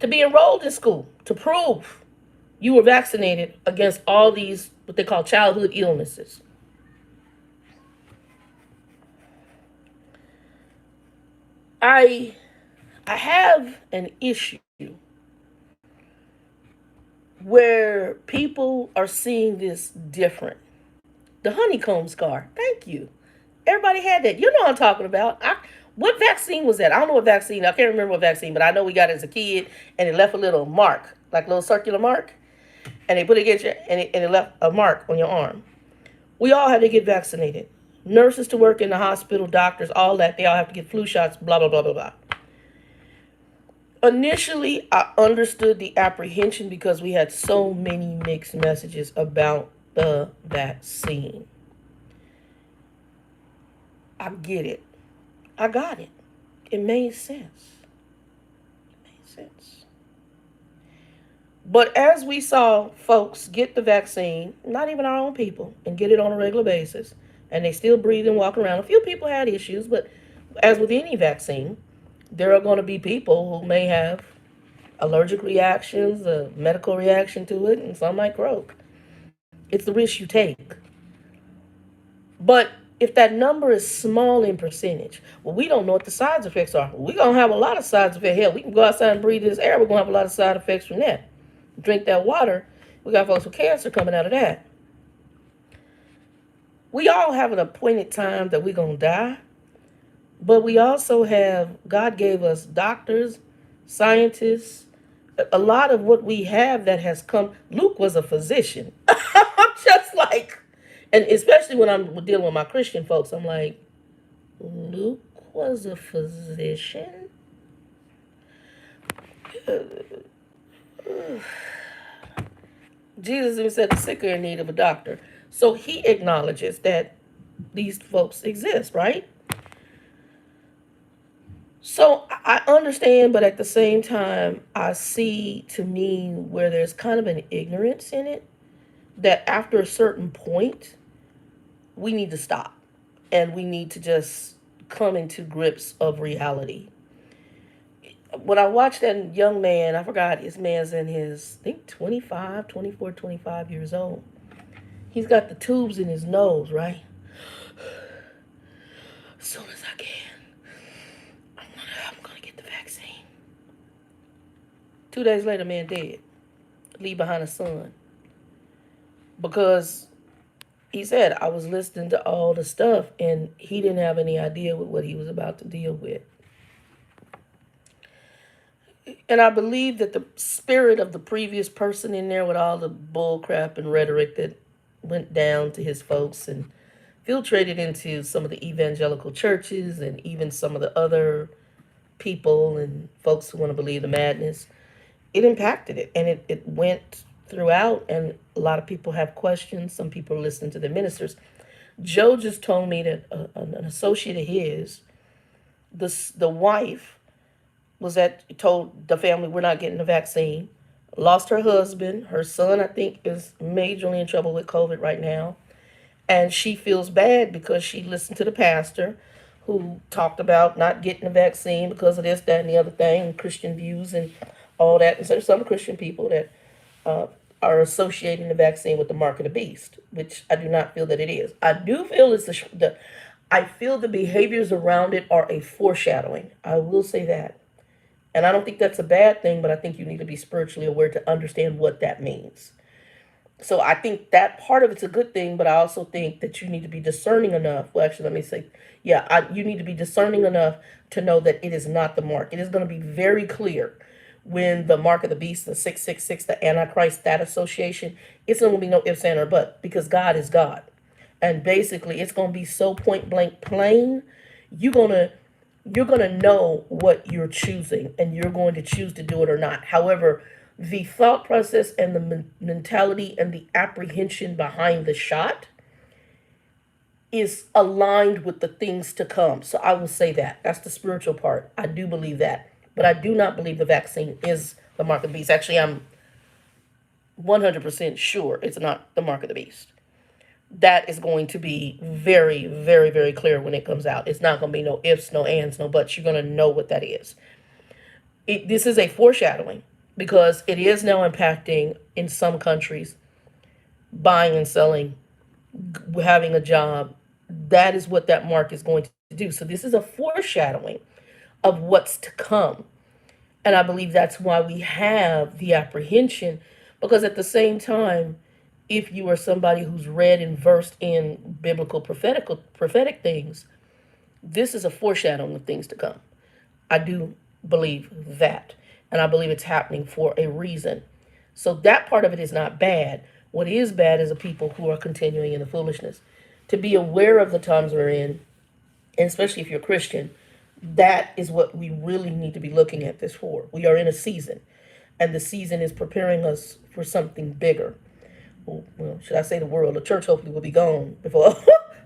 to be enrolled in school, to prove you were vaccinated against all these, what they call childhood illnesses. I have an issue where people are seeing this different. The honeycomb scar. Thank you. Everybody had that. You know what I'm talking about. What vaccine was that? I don't know what vaccine. I can't remember what vaccine, but I know we got it as a kid, and it left a little mark, like a little circular mark, and they put it against you, and it left a mark on your arm. We all had to get vaccinated. Nurses to work in the hospital, doctors, all that. They all have to get flu shots, blah, blah, blah, blah, blah. Initially, I understood the apprehension because we had so many mixed messages about the vaccine. I get it. I got it. It made sense. It made sense. But as we saw folks get the vaccine, not even our own people, and get it on a regular basis, and they still breathe and walk around. A few people had issues, but as with any vaccine, there are going to be people who may have allergic reactions, a medical reaction to it, and some might croak. It's the risk you take. But if that number is small in percentage, well, we don't know what the side effects are. We're going to have a lot of side effects. Hell, we can go outside and breathe this air. We're going to have a lot of side effects from that. Drink that water. We got folks with cancer coming out of that. We all have an appointed time that we're going to die. But we also have, God gave us doctors, scientists, a lot of what we have that has come. Luke was a physician. I'm just like, and especially when I'm dealing with my Christian folks, I'm like, Luke was a physician? Jesus even said the sick are in need of a doctor. So he acknowledges that these folks exist, right? So I understand, but at the same time, I see to me where there's kind of an ignorance in it that after a certain point, we need to stop and we need to just come into grips of reality. When I watched that young man, I forgot his man's in his, I think 25, 24, 25 years old. He's got the tubes in his nose, right? As soon as I can. I'm gonna get the vaccine. 2 days later, man dead. Leave behind a son. Because he said, I was listening to all the stuff and he didn't have any idea with what he was about to deal with. And I believe that the spirit of the previous person in there with all the bull crap and rhetoric that went down to his folks and filtrated into some of the evangelical churches and even some of the other people and folks who want to believe the madness, it impacted it. And it went throughout, and a lot of people have questions. Some people listen to the ministers. Joe just told me that an associate of his, the wife, told the family, we're not getting the vaccine. lost her husband. Her son, I think, is majorly in trouble with COVID right now. And she feels bad because she listened to the pastor who talked about not getting the vaccine because of this, that, and the other thing, and Christian views and all that. And so there's some Christian people that uh, are associating the vaccine with the mark of the beast, which I do not feel that it is. I do feel it's I feel the behaviors around it are a foreshadowing. I will say that. And I don't think that's a bad thing, but I think you need to be spiritually aware to understand what that means. So I think that part of it's a good thing, but I also think that you need to be discerning enough. Well, actually, let me say, yeah, you need to be discerning enough to know that it is not the mark. It is going to be very clear when the mark of the beast, the 666, the Antichrist, that association, it's not going to be no ifs, and or but because God is God. And basically, it's going to be so point blank plain. You're going to you're going to know what you're choosing and you're going to choose to do it or not. However, the thought process and the mentality and the apprehension behind the shot is aligned with the things to come. So I will say that. That's the spiritual part. I do believe that. But I do not believe the vaccine is the mark of the beast. Actually, I'm 100% sure it's not the mark of the beast. That is going to be very, very, very clear when it comes out. It's not going to be no ifs, no ands, no buts. You're going to know what that is. This is a foreshadowing because it is now impacting in some countries buying and selling, having a job. That is what that mark is going to do. So this is a foreshadowing of what's to come. And I believe that's why we have the apprehension because at the same time, if you are somebody who's read and versed in biblical prophetic things, this is a foreshadowing of things to come. I do believe that. And I believe it's happening for a reason. So that part of it is not bad. What is bad is the people who are continuing in the foolishness. To be aware of the times we're in, and especially if you're Christian, that is what we really need to be looking at this for. We are in a season, and the season is preparing us for something bigger. Well, should I say the world? The church hopefully will be gone before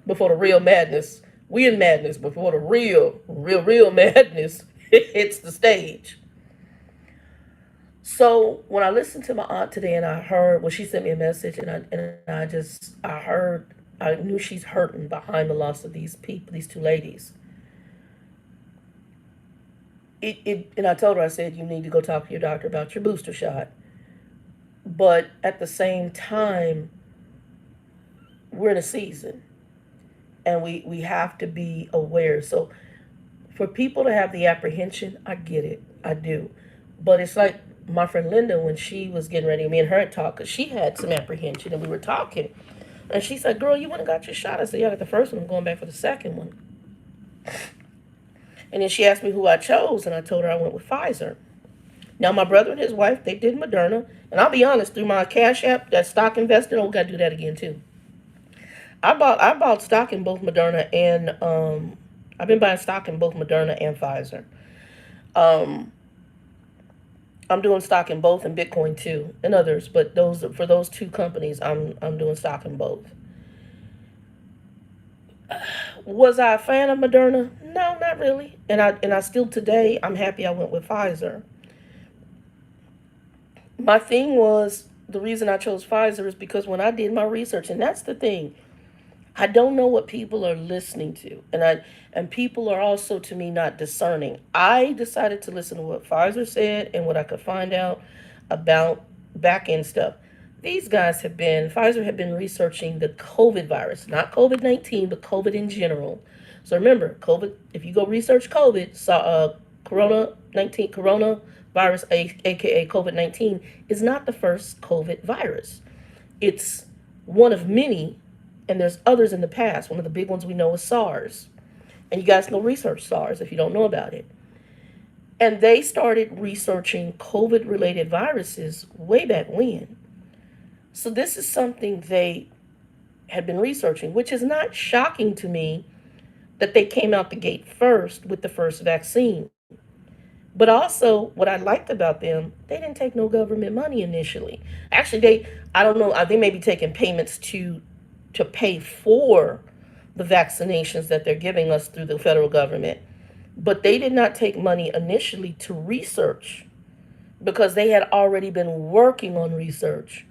before the real madness. We in madness before the real madness hits the stage. So when I listened to my aunt today, and I heard, well, she sent me a message, I heard, I knew she's hurting behind the loss of these people, these two ladies. And I told her, I said, you need to go talk to your doctor about your booster shot. But at the same time, we're in a season and we have to be aware. So for people to have the apprehension, I get it. I do. But it's like my friend Linda, when she was getting ready, me and her had talked, because she had some apprehension and we were talking. And she said, girl, you went and got your shot. I said, yeah, I got the first one. I'm going back for the second one. And then she asked me who I chose, and I told her I went with Pfizer. Now, my brother and his wife, they did Moderna. And I'll be honest, through my Cash App, that stock investing, oh, we got to do that again, too. I bought stock in both Moderna and, I've been buying stock in both Moderna and Pfizer. Um, I'm doing stock in both and Bitcoin, too, and others. But for those two companies, I'm doing stock in both. Was I a fan of Moderna? No, not really. And I still today, I'm happy I went with Pfizer. My thing was, the reason I chose Pfizer is because when I did my research, and that's the thing, I don't know what people are listening to, and people are also to me not discerning. I decided to listen to what Pfizer said and what I could find out about back end stuff. Pfizer had been researching the COVID virus, not COVID-19, but COVID in general. So remember, COVID, if you go research COVID, coronavirus, aka COVID-19, is not the first COVID virus. It's one of many, and there's others in the past. One of the big ones we know is SARS. And you guys can go research SARS if you don't know about it. And they started researching COVID-related viruses way back when. So this is something they had been researching, which is not shocking to me that they came out the gate first with the first vaccine. But also, what I liked about them, they didn't take no government money initially. Actually, I don't know, they may be taking payments to pay for the vaccinations that they're giving us through the federal government. But they did not take money initially to research because they had already been working on research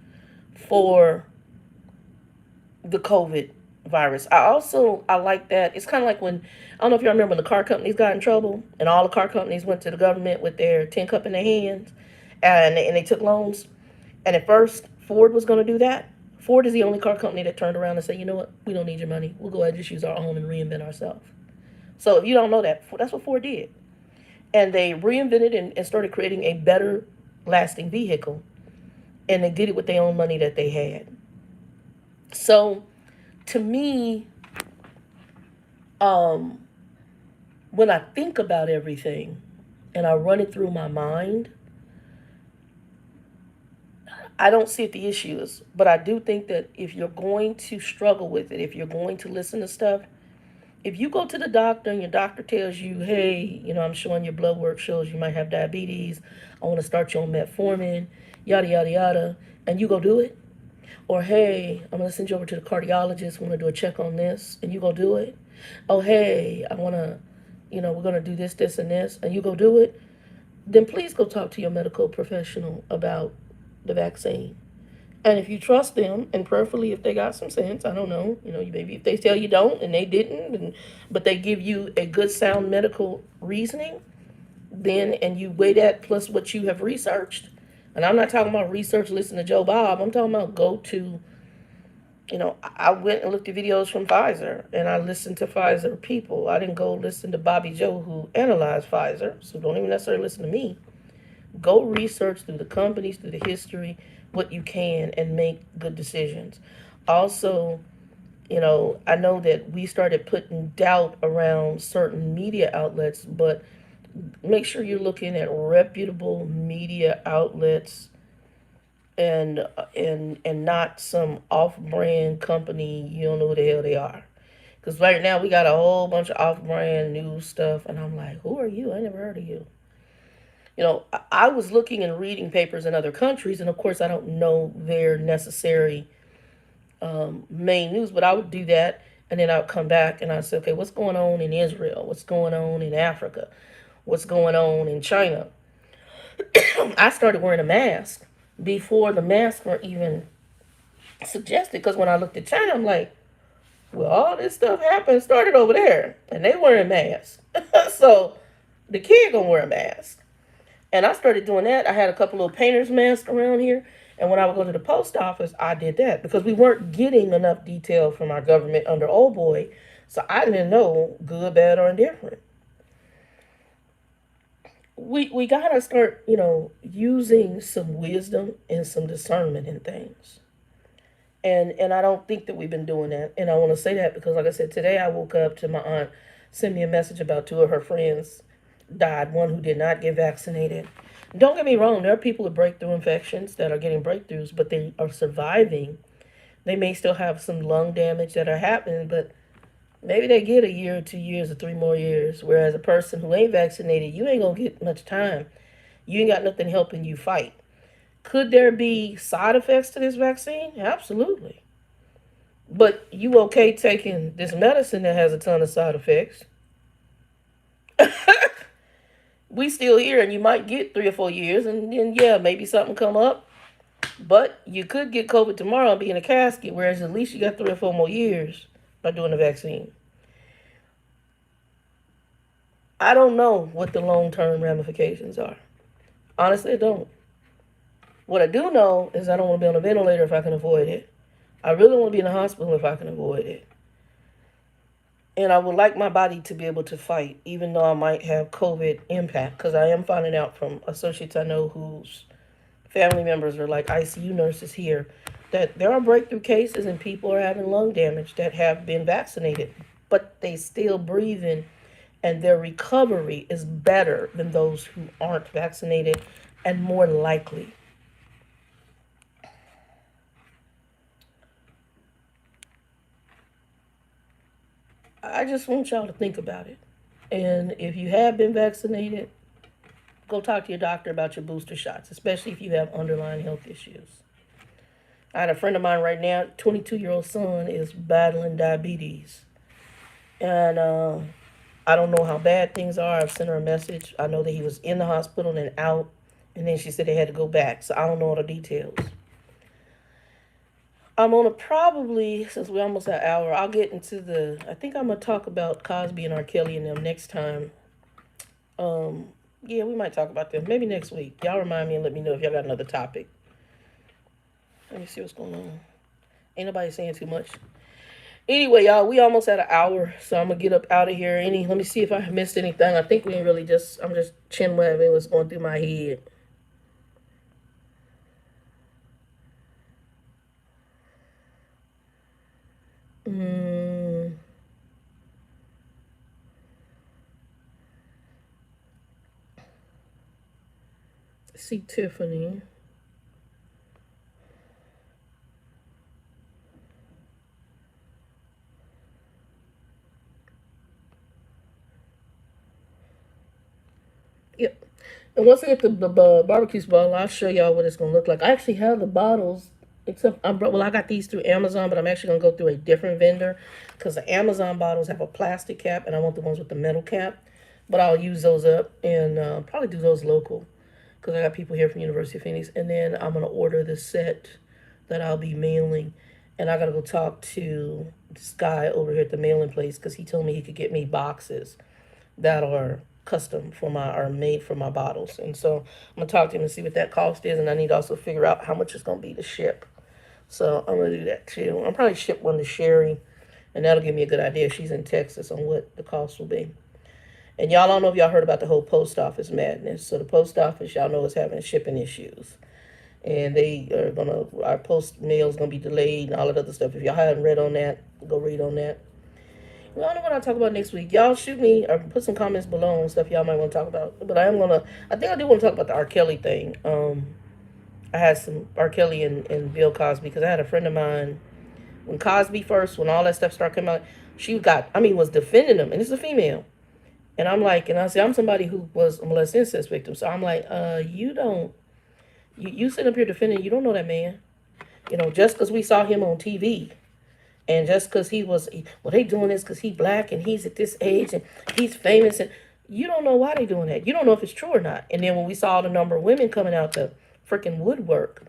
for the COVID virus. I like that. It's kind of like when, I don't know if you remember when the car companies got in trouble and all the car companies went to the government with their tin cup in their hands, and they took loans. And at first Ford was going to do that. Ford is the only car company that turned around and said, you know what, we don't need your money. We'll go ahead and just use our own and reinvent ourselves. So if you don't know that, that's what Ford did. And they reinvented and started creating a better lasting vehicle. And they did it with their own money that they had. So to me, um, when I think about everything and I run it through my mind, I don't see what the issue is. But I do think that if you're going to struggle with it, if you're going to listen to stuff, if you go to the doctor and your doctor tells you, hey, I'm showing your blood work shows you might have diabetes, I want to start you on metformin, yada, yada, yada, and you go do it. Or, hey, I'm going to send you over to the cardiologist, I want to do a check on this, and you go do it. Oh, hey, I want to, we're going to do this, this, and this, and you go do it. Then please go talk to your medical professional about the vaccine. And if you trust them, and prayerfully if they got some sense, I don't know, maybe if they tell you don't and they didn't, but they give you a good sound medical reasoning, then, and you weigh that plus what you have researched, and I'm not talking about research, listen to Joe Bob, I'm talking about go to, I went and looked at videos from Pfizer, and I listened to Pfizer people. I didn't go listen to Bobby Joe who analyzed Pfizer, so don't even necessarily listen to me. Go research through the companies, through the history, what you can, and make good decisions. Also, I know that we started putting doubt around certain media outlets, but make sure you're looking at reputable media outlets, and not some off-brand company you don't know who the hell they are. Because right now we got a whole bunch of off-brand news stuff, and I'm like, who are you? I never heard of you. I was looking and reading papers in other countries, and of course, I don't know their necessary main news, but I would do that, and then I would come back and I'd say, okay, what's going on in Israel? What's going on in Africa? What's going on in China? I started wearing a mask before the masks were even suggested, because when I looked at China, I'm like, well, all this stuff started over there, and they wearing masks. So the kid gonna wear a mask. And I started doing that. I had a couple of painter's masks around here. And when I would go to the post office, I did that because we weren't getting enough detail from our government under old boy. So I didn't know good, bad, or indifferent. We gotta start, using some wisdom and some discernment in things. And I don't think that we've been doing that. And I want to say that because, like I said, today I woke up to my aunt send me a message about two of her friends died, one who did not get vaccinated. Don't get me wrong, there are people with breakthrough infections that are getting breakthroughs, but they are surviving. They may still have some lung damage that are happening, but maybe they get a year or 2 years or 3 more years. Whereas a person who ain't vaccinated, you ain't gonna get much time. You ain't got nothing helping you fight. Could there be side effects to this vaccine? Absolutely. But you okay taking this medicine that has a ton of side effects? We still here, and you might get 3 or 4 years, and then yeah, maybe something come up. But you could get COVID tomorrow and be in a casket, whereas at least you got 3 or 4 more years by doing the vaccine. I don't know what the long term ramifications are. Honestly, I don't. What I do know is I don't want to be on a ventilator if I can avoid it. I really want to be in a hospital if I can avoid it. And I would like my body to be able to fight, even though I might have COVID impact, because I am finding out from associates I know whose family members are like ICU nurses here that there are breakthrough cases and people are having lung damage that have been vaccinated, but they still breathing, and their recovery is better than those who aren't vaccinated and more likely. I just want y'all to think about it. And if you have been vaccinated, go talk to your doctor about your booster shots, especially if you have underlying health issues. I had a friend of mine right now, 22-year-old son is battling diabetes. And I don't know how bad things are. I've sent her a message. I know that he was in the hospital and out, And then she said they had to go back. So I don't know all the details. I'm gonna probably, since we're almost at an hour, I'll get into I think I'm gonna talk about Cosby and R. Kelly and them next time. Um, yeah, we might talk about them maybe next week. Y'all remind me and let me know if y'all got another topic. Let me see what's going on. Ain't nobody saying too much. Anyway, y'all, we almost at an hour, so I'm gonna get up out of here. Let me see if I missed anything. I think we ain't really I'm just chin wagging what's going through my head. Mm, see Tiffany. Yep. And once I get the barbecue bottle, I'll show y'all what it's gonna look like. I actually have the bottles, except I got these through Amazon, but I'm actually gonna go through a different vendor because the Amazon bottles have a plastic cap, and I want the ones with the metal cap. But I'll use those up and probably do those local because I got people here from University of Phoenix, and then I'm gonna order the set that I'll be mailing, and I gotta go talk to this guy over here at the mailing place because he told me he could get me boxes that are custom for my are made for my bottles. And so I'm gonna talk to him and see what that cost is, and I need to also figure out how much it's gonna be to ship. So I'm gonna do that too. I'll probably ship one to Sherry, and that'll give me a good idea. She's in Texas on what the cost will be. And y'all don't know if y'all heard about the whole post office madness. So the post office, y'all know, is having shipping issues. And our post mail is gonna be delayed and all that other stuff. If y'all haven't read on that, go read on that. Well, I don't know what I'll talk about next week. Y'all shoot me or put some comments below on stuff y'all might want to talk about. But I think I do want to talk about the R. Kelly thing. I had some R. Kelly and Bill Cosby because I had a friend of mine when Cosby first, when all that stuff started coming out, was defending him, and it's a female. And I'm like, and I say, I'm somebody who was a molested incest victim. So I'm like, you sit up here defending, you don't know that man. Just because we saw him on TV and just because they doing this because he black and he's at this age and he's famous, and you don't know why they doing that. You don't know if it's true or not. And then when we saw the number of women coming out the freaking woodwork,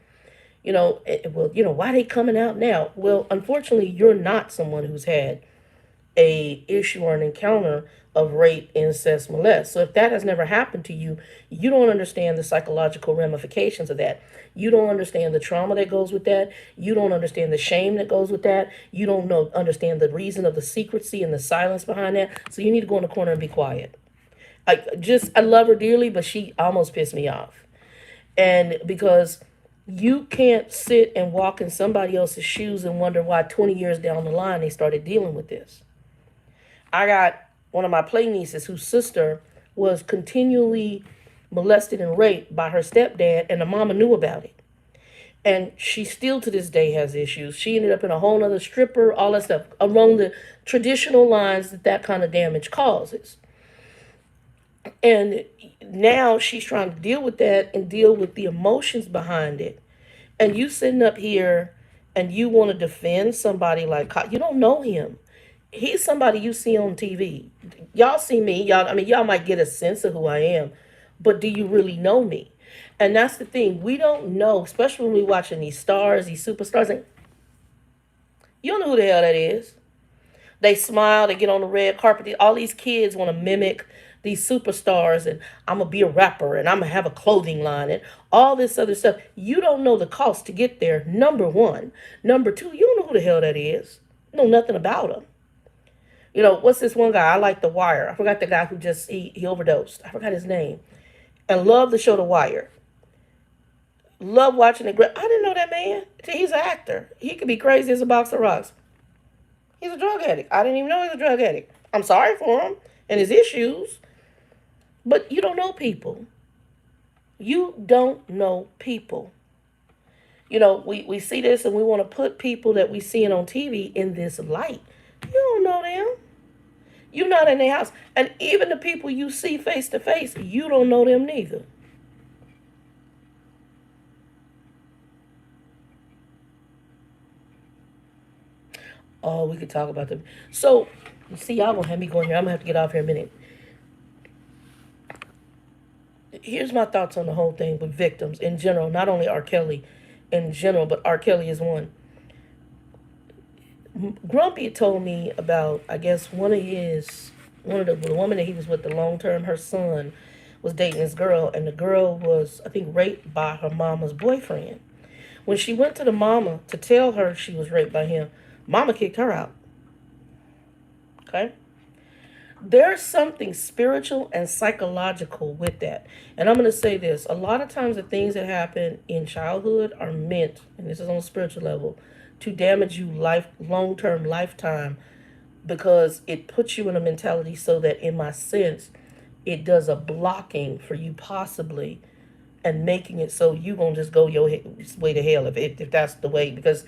why they coming out now? Well, unfortunately, you're not someone who's had a issue or an encounter of rape, incest, molest. So if that has never happened to you, you don't understand the psychological ramifications of that. You don't understand the trauma that goes with that. You don't understand the shame that goes with that. You don't understand the reason of the secrecy and the silence behind that. So you need to go in the corner and be quiet. I love her dearly, but she almost pissed me off. And because you can't sit and walk in somebody else's shoes and wonder why 20 years down the line they started dealing with this. I got one of my play nieces whose sister was continually molested and raped by her stepdad, and the mama knew about it. And she still to this day has issues. She ended up in a whole other stripper, all that stuff, along the traditional lines that kind of damage causes. And now she's trying to deal with that and deal with the emotions behind it. And you sitting up here and you want to defend somebody like you don't know him. He's somebody you see on TV. Y'all see me. Y'all might get a sense of who I am, but do you really know me? And that's the thing. We don't know, especially when we're watching these stars, these superstars. And you don't know who the hell that is. They smile, they get on the red carpet. All these kids want to mimic these superstars, and I'm going to be a rapper, and I'm going to have a clothing line, and all this other stuff. You don't know the cost to get there, number one. Number two, you don't know who the hell that is. You know nothing about him. What's this one guy? I like The Wire. I forgot the guy who he overdosed. I forgot his name. And love the show The Wire. Love watching it. I didn't know that man. He's an actor. He could be crazy as a box of rocks. He's a drug addict. I didn't even know he was a drug addict. I'm sorry for him and his issues. But you don't know people. You don't know people. We see this and we want to put people that we see on TV in this light. You don't know them. You're not in their house. And even the people you see face to face, you don't know them neither. Oh, we could talk about them. So, you see, y'all gonna have me going here. I'm gonna have to get off here in a minute. Here's my thoughts on the whole thing with victims in general, not only R. Kelly in general, but R. Kelly is one. Grumpy told me about, I guess, one of the woman that he was with the long term, her son was dating this girl, and the girl was, I think, raped by her mama's boyfriend. When she went to the mama to tell her she was raped by him, mama kicked her out. Okay? There's something spiritual and psychological with that. And I'm going to say this. A lot of times the things that happen in childhood are meant, and this is on a spiritual level, to damage you long-term lifetime, because it puts you in a mentality so that, in my sense, it does a blocking for you possibly, and making it so you gonna just go your way to hell if that's the way, because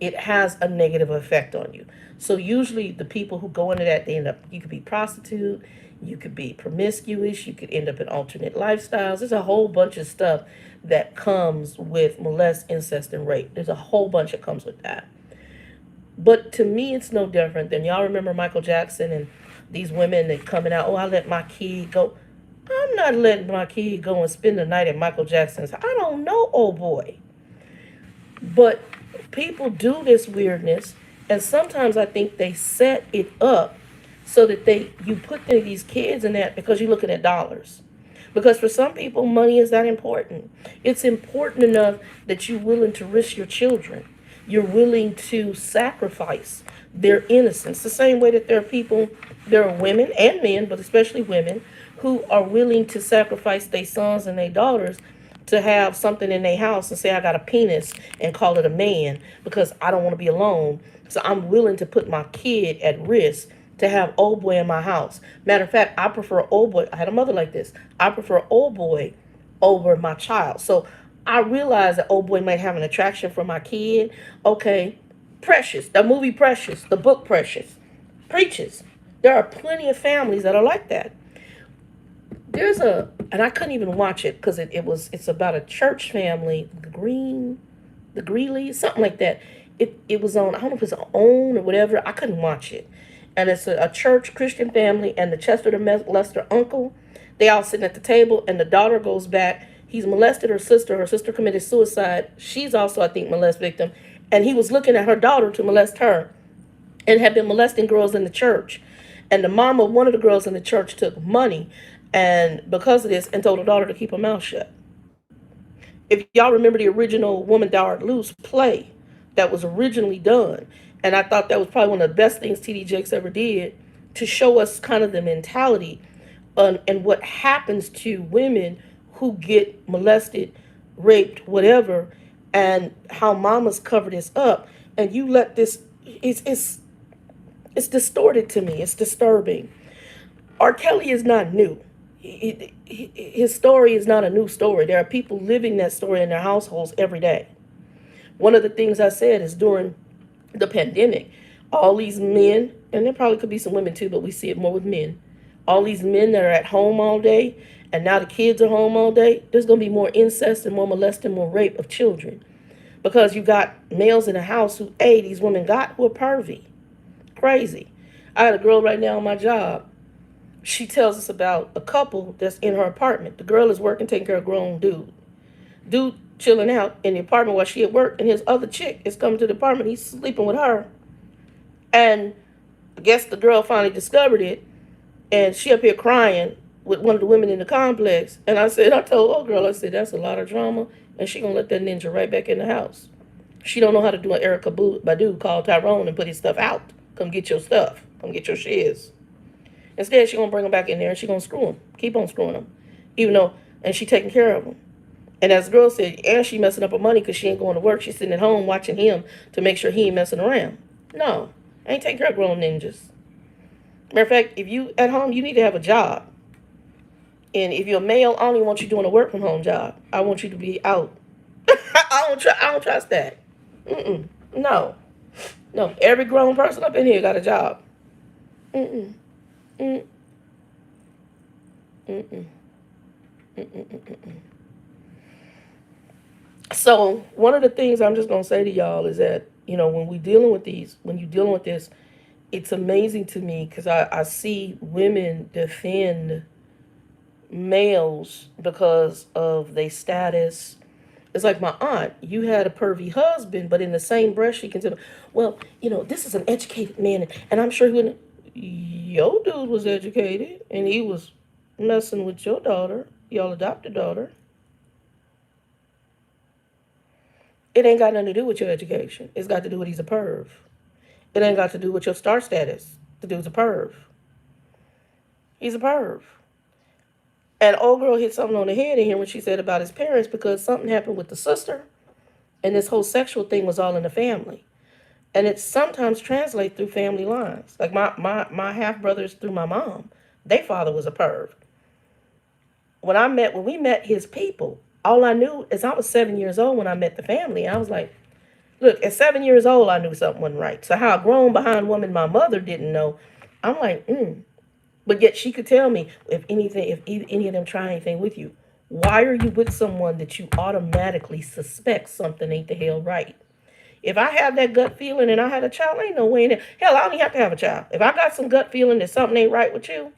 it has a negative effect on you. So usually the people who go into that, they end up, you could be prostitute, you could be promiscuous, you could end up in alternate lifestyles. There's a whole bunch of stuff that comes with molest, incest, and rape. There's a whole bunch that comes with that. But to me, it's no different than, y'all remember Michael Jackson and these women that coming out, oh, I let my kid go. I'm not letting my kid go and spend the night at Michael Jackson's. I don't know, oh boy. But people do this weirdness, and sometimes I think they set it up so that you put these kids in that because you're looking at dollars. Because for some people, money is that important. It's important enough that you're willing to risk your children. You're willing to sacrifice their innocence. The same way that there are women and men, but especially women, who are willing to sacrifice their sons and their daughters to have something in their house and say, I got a penis, and call it a man because I don't want to be alone. So I'm willing to put my kid at risk to have old boy in my house. Matter of fact, I prefer old boy. I had a mother like this. I prefer old boy over my child. So I realize that old boy might have an attraction for my kid. Okay, Precious, the movie Precious, the book Precious, preaches. There are plenty of families that are like that. And I couldn't even watch it because it's about a church family, the Greeleys, something like that. It was on, I don't know if it's OWN or whatever. I couldn't watch it. And it's a church Christian family, and the Chester the Lester uncle, they all sitting at the table, and the daughter goes back. He's molested her sister. Her sister committed suicide. She's also, I think, molest victim. And he was looking at her daughter to molest her, and had been molesting girls in the church. And the mom of one of the girls in the church took money, and because of this, and told her daughter to keep her mouth shut. If y'all remember the original Woman Thou Art Loose play that was originally done, and I thought that was probably one of the best things T.D. Jakes ever did to show us kind of the mentality and what happens to women who get molested, raped, whatever, and how mamas cover this up. And you let this, it's distorted to me. It's disturbing. R. Kelly is not new. His story is not a new story. There are people living that story in their households every day. One of the things I said is during the pandemic, all these men, and there probably could be some women too, but we see it more with men, all these men that are at home all day, and now the kids are home all day, there's going to be more incest and more molesting, more rape of children. Because you got males in the house who, these women got, who are pervy. Crazy. I had a girl right now on my job. She tells us about a couple that's in her apartment. The girl is working, taking care of a grown dude. Dude chilling out in the apartment while she at work, and his other chick is coming to the apartment. He's sleeping with her. And I guess the girl finally discovered it, and she up here crying with one of the women in the complex. And I told old girl, I said, that's a lot of drama, and she gonna let that ninja right back in the house. She don't know how to do an Erica Badu, call Tyrone and put his stuff out. Come get your stuff. Come get your shiz. Instead, she gonna bring him back in there, and she gonna screw him. Keep on screwing him. Even though, and she taking care of him. And as the girl said, and she messing up her money because she ain't going to work. She's sitting at home watching him to make sure he ain't messing around. No, I ain't taking care of grown ninjas. Matter of fact, if you at home, you need to have a job. And if you're a male, I don't even want you doing a work from home job. I want you to be out. I don't trust that. No. Every grown person up in here got a job. So one of the things I'm just gonna say to y'all is that, when you're dealing with this, it's amazing to me because I see women defend males because of their status. It's like my aunt. You had a pervy husband, but in the same breath, she can say, "Well, this is an educated man, and I'm sure he wouldn't." Your dude was educated, and he was messing with your daughter, y'all adopted daughter. It ain't got nothing to do with your education. It's got to do with he's a perv. It ain't got to do with your star status. The dude's a perv. He's a perv. And old girl hit something on the head in here when she said about his parents because something happened with the sister, and this whole sexual thing was all in the family. And it sometimes translates through family lines. Like my half brothers through my mom, their father was a perv. When we met his people, all I knew is I was 7 years old when I met the family. And I was like, look, at 7 years old, I knew something wasn't right. So how a grown behind woman my mother didn't know, I'm like, But yet she could tell me if any of them try anything with you, why are you with someone that you automatically suspect something ain't the hell right? If I have that gut feeling and I had a child, ain't no way in it. Hell, I don't even have to have a child. If I got some gut feeling that something ain't right with you,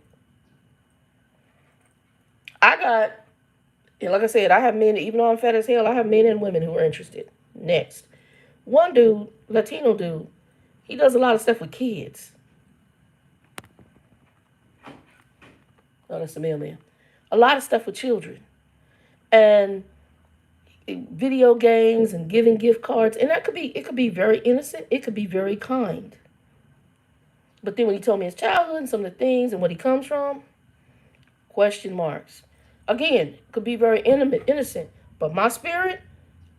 I got, and like I said, I have men, even though I'm fat as hell, I have men and women who are interested. Next. One dude, Latino dude, he does a lot of stuff with kids. Oh, that's the mailman. A lot of stuff with children. And video games and giving gift cards. And it could be very innocent. It could be very kind. But then when he told me his childhood and some of the things and what he comes from, question marks. Again, could be very intimate, innocent. But my spirit,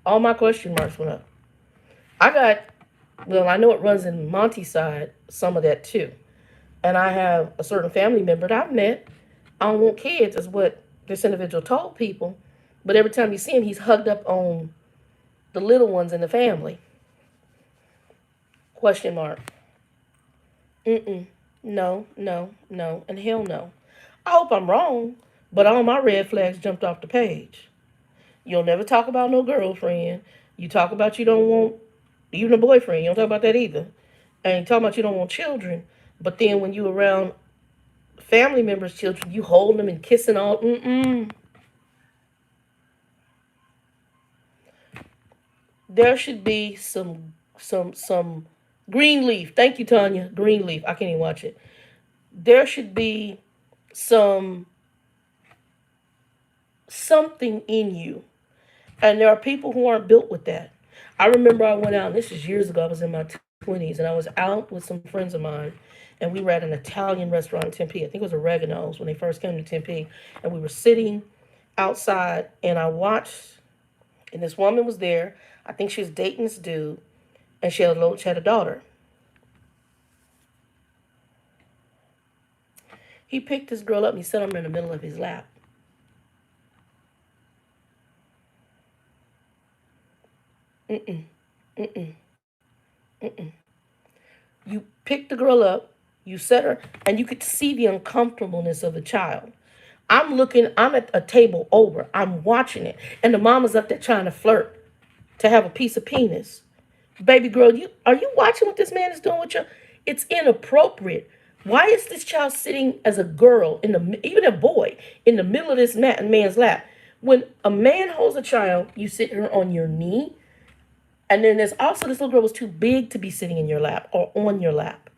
all my question marks went up. I know it runs in Monty's side, some of that too. And I have a certain family member that I've met. I don't want kids, is what this individual told people. But every time you see him, he's hugged up on the little ones in the family. Question mark. Mm-mm. No, no, no, and hell no. I hope I'm wrong, but all my red flags jumped off the page. You'll never talk about no girlfriend. You talk about you don't want even a boyfriend. You don't talk about that either. And you talk about you don't want children. But then when you around family members' children, you hold them and kissing all. There should be some green leaf. Thank you, Tanya. Green leaf. I can't even watch it. There should be some something in you. And there are people who aren't built with that. I remember I went out, and this is years ago, I was in my 20s, and I was out with some friends of mine, and we were at an Italian restaurant in Tempe. I think it was Oregano's when they first came to Tempe, and we were sitting outside, and I watched, and this woman was there. I think she was dating this dude, and she had a daughter. He picked this girl up, and he set her in the middle of his lap. Mm-mm, mm-mm, mm-mm. You picked the girl up, you set her, and you could see the uncomfortableness of the child. I'm at a table over, I'm watching it, and the mama's up there trying to flirt to have a piece of penis. Baby girl, are you watching what this man is doing with you? It's inappropriate. Why is this child sitting as a girl even a boy in the middle of this man's lap? When a man holds a child, you sit her on your knee, and then there's also this little girl was too big to be sitting in your lap or on your lap.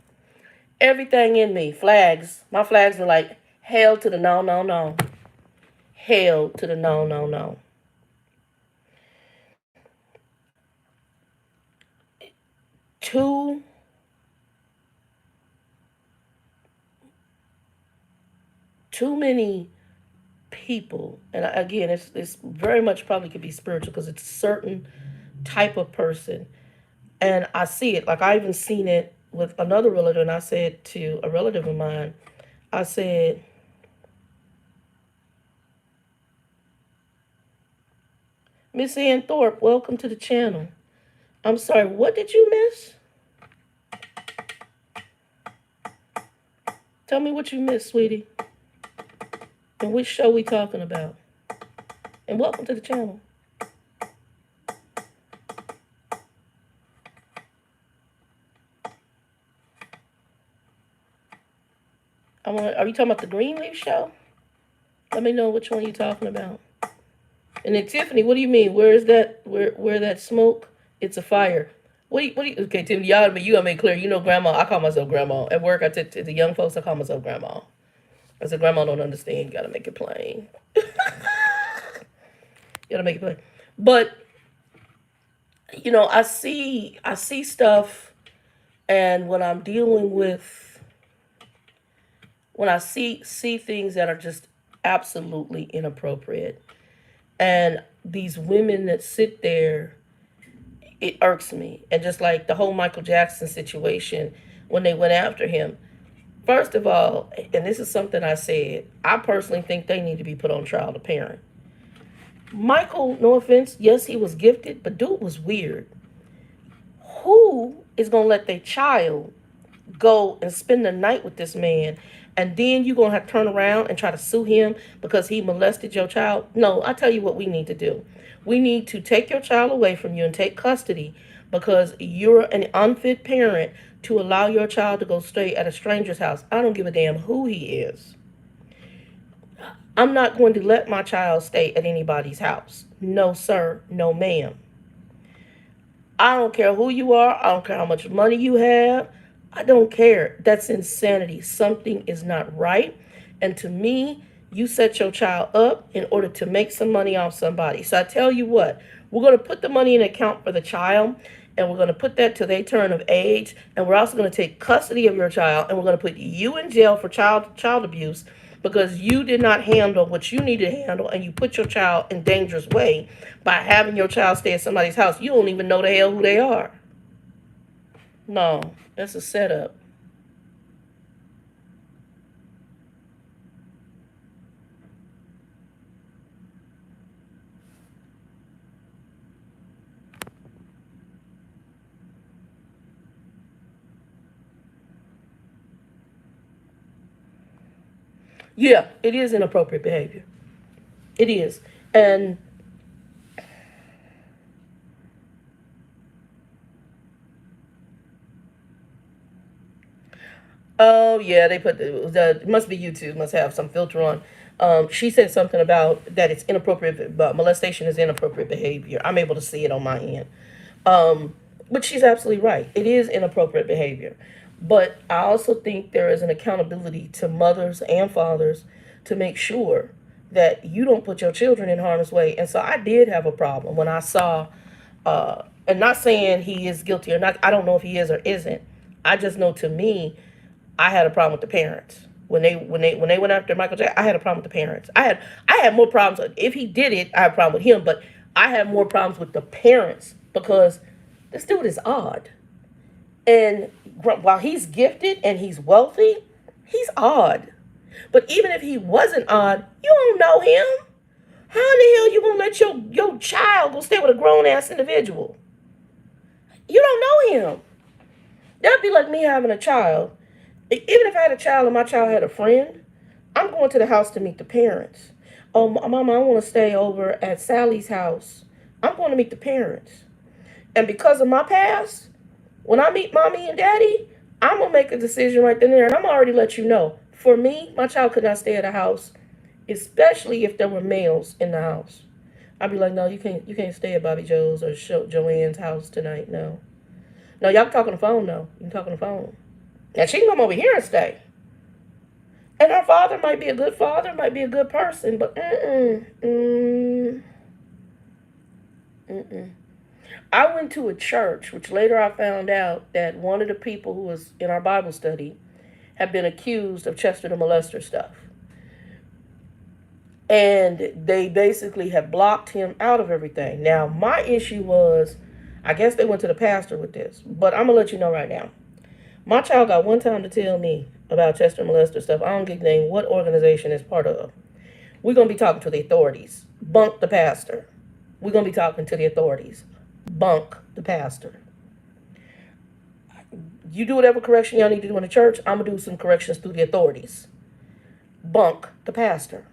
Everything in me, flags. My flags were like, hell to the no, no, no. Hell to the no, no, no. Too too many people, and again, it's very much probably could be spiritual because it's a certain type of person, and I see it. Like I even seen it with another relative, and I said to a relative of mine, I said, Miss Ann Thorpe, welcome to the channel. I'm sorry, what did you miss? Tell me what you missed, sweetie. And which show we talking about? And welcome to the channel. Are you talking about the Greenleaf show? Let me know which one you're talking about. And then Tiffany, what do you mean? Where is that? Where that smoke? It's a fire. What do you? Okay, Tiffany, you gotta make clear. You know, grandma. I call myself grandma at work. I tell the young folks I call myself grandma. I said, grandma don't understand. You gotta make it plain. You gotta make it plain. But I see stuff, and when I see things that are just absolutely inappropriate, and these women that sit there, it irks me. And just like the whole Michael Jackson situation, when they went after him, first of all, and this is something I said, I personally think they need to be put on trial to parent. Michael, no offense, yes, he was gifted, but dude was weird. Who is gonna let their child go and spend the night with this man, and then you're gonna have to turn around and try to sue him because he molested your child? No, I tell you what we need to do. We need to take your child away from you and take custody, because you're an unfit parent to allow your child to go stay at a stranger's house. I don't give a damn who he is. I'm not going to let my child stay at anybody's house. No, sir. No, ma'am. I don't care who you are. I don't care how much money you have. I don't care. That's insanity. Something is not right. And to me, you set your child up in order to make some money off somebody. So I tell you what, we're going to put the money in account for the child, and we're going to put that to their turn of age. And we're also going to take custody of your child, and we're going to put you in jail for child abuse, because you did not handle what you need to handle, and you put your child in dangerous way by having your child stay at somebody's house. You don't even know the hell who they are. No, that's a setup. Yeah, it is inappropriate behavior. It is. And oh yeah, they put the it must be YouTube, must have some filter on. She said something about that it's inappropriate, but molestation is inappropriate behavior. I'm able to see it on my end. But she's absolutely right. It is inappropriate behavior. But I also think there is an accountability to mothers and fathers to make sure that you don't put your children in harm's way. And so I did have a problem when I saw, and not saying he is guilty or not. I don't know if he is or isn't. I just know, to me, I had a problem with the parents when they went after Michael Jackson. I had a problem with the parents. I had more problems if he did it. I had a problem with him, but I had more problems with the parents, because this dude is odd. And while he's gifted and he's wealthy, he's odd. But even if he wasn't odd, you don't know him. How in the hell you gonna let your child go stay with a grown ass individual? You don't know him. That'd be like me having a child. Even if I had a child and my child had a friend, I'm going to the house to meet the parents. Oh, mama, I want to stay over at Sally's house. I'm going to meet the parents. And because of my past, when I meet mommy and daddy, I'm going to make a decision right then and there. And I'm already let you know. For me, my child could not stay at a house, especially if there were males in the house. I'd be like, no, you can't stay at Bobby Joe's or Joanne's house tonight. No. No, y'all can talk on the phone, though. You can talk on the phone. And she can come over here and stay. And her father might be a good father, might be a good person, but I went to a church, which later I found out that one of the people who was in our Bible study had been accused of Chester the molester stuff. And they basically had blocked him out of everything. Now, my issue was, I guess they went to the pastor with this, but I'm going to let you know right now. My child got one time to tell me about Chester molester stuff. I don't give a name what organization it's part of. We're going to be talking to the authorities. Bunk the pastor. We're going to be talking to the authorities. Bunk the pastor. You do whatever correction y'all need to do in the church. I'm going to do some corrections through the authorities. Bunk the pastor.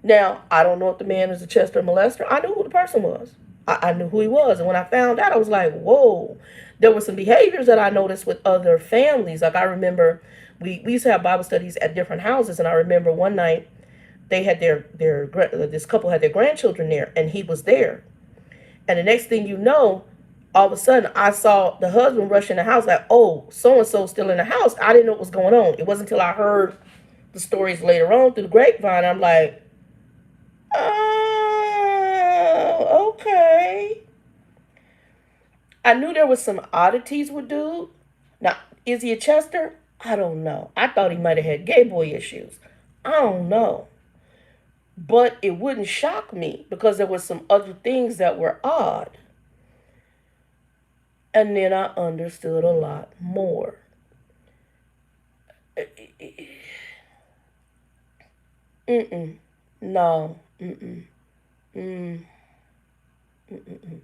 Now, I don't know if the man is a Chester molester. I knew who the person was. I knew who he was. And when I found out, I was like, whoa. There were some behaviors that I noticed with other families. Like I remember we used to have Bible studies at different houses. And I remember one night they had this couple had their grandchildren there, and he was there. And the next thing you know, all of a sudden, I saw the husband rush in the house like, oh, so-and-so's still in the house. I didn't know what was going on. It wasn't until I heard the stories later on through the grapevine. I'm like, oh, okay. I knew there was some oddities with dude. Now, is he a Chester? I don't know. I thought he might have had gay boy issues. I don't know. But it wouldn't shock me because there were some other things that were odd. And then I understood a lot more. Mm-mm. No. Mm-mm. Mm. Mm-mm.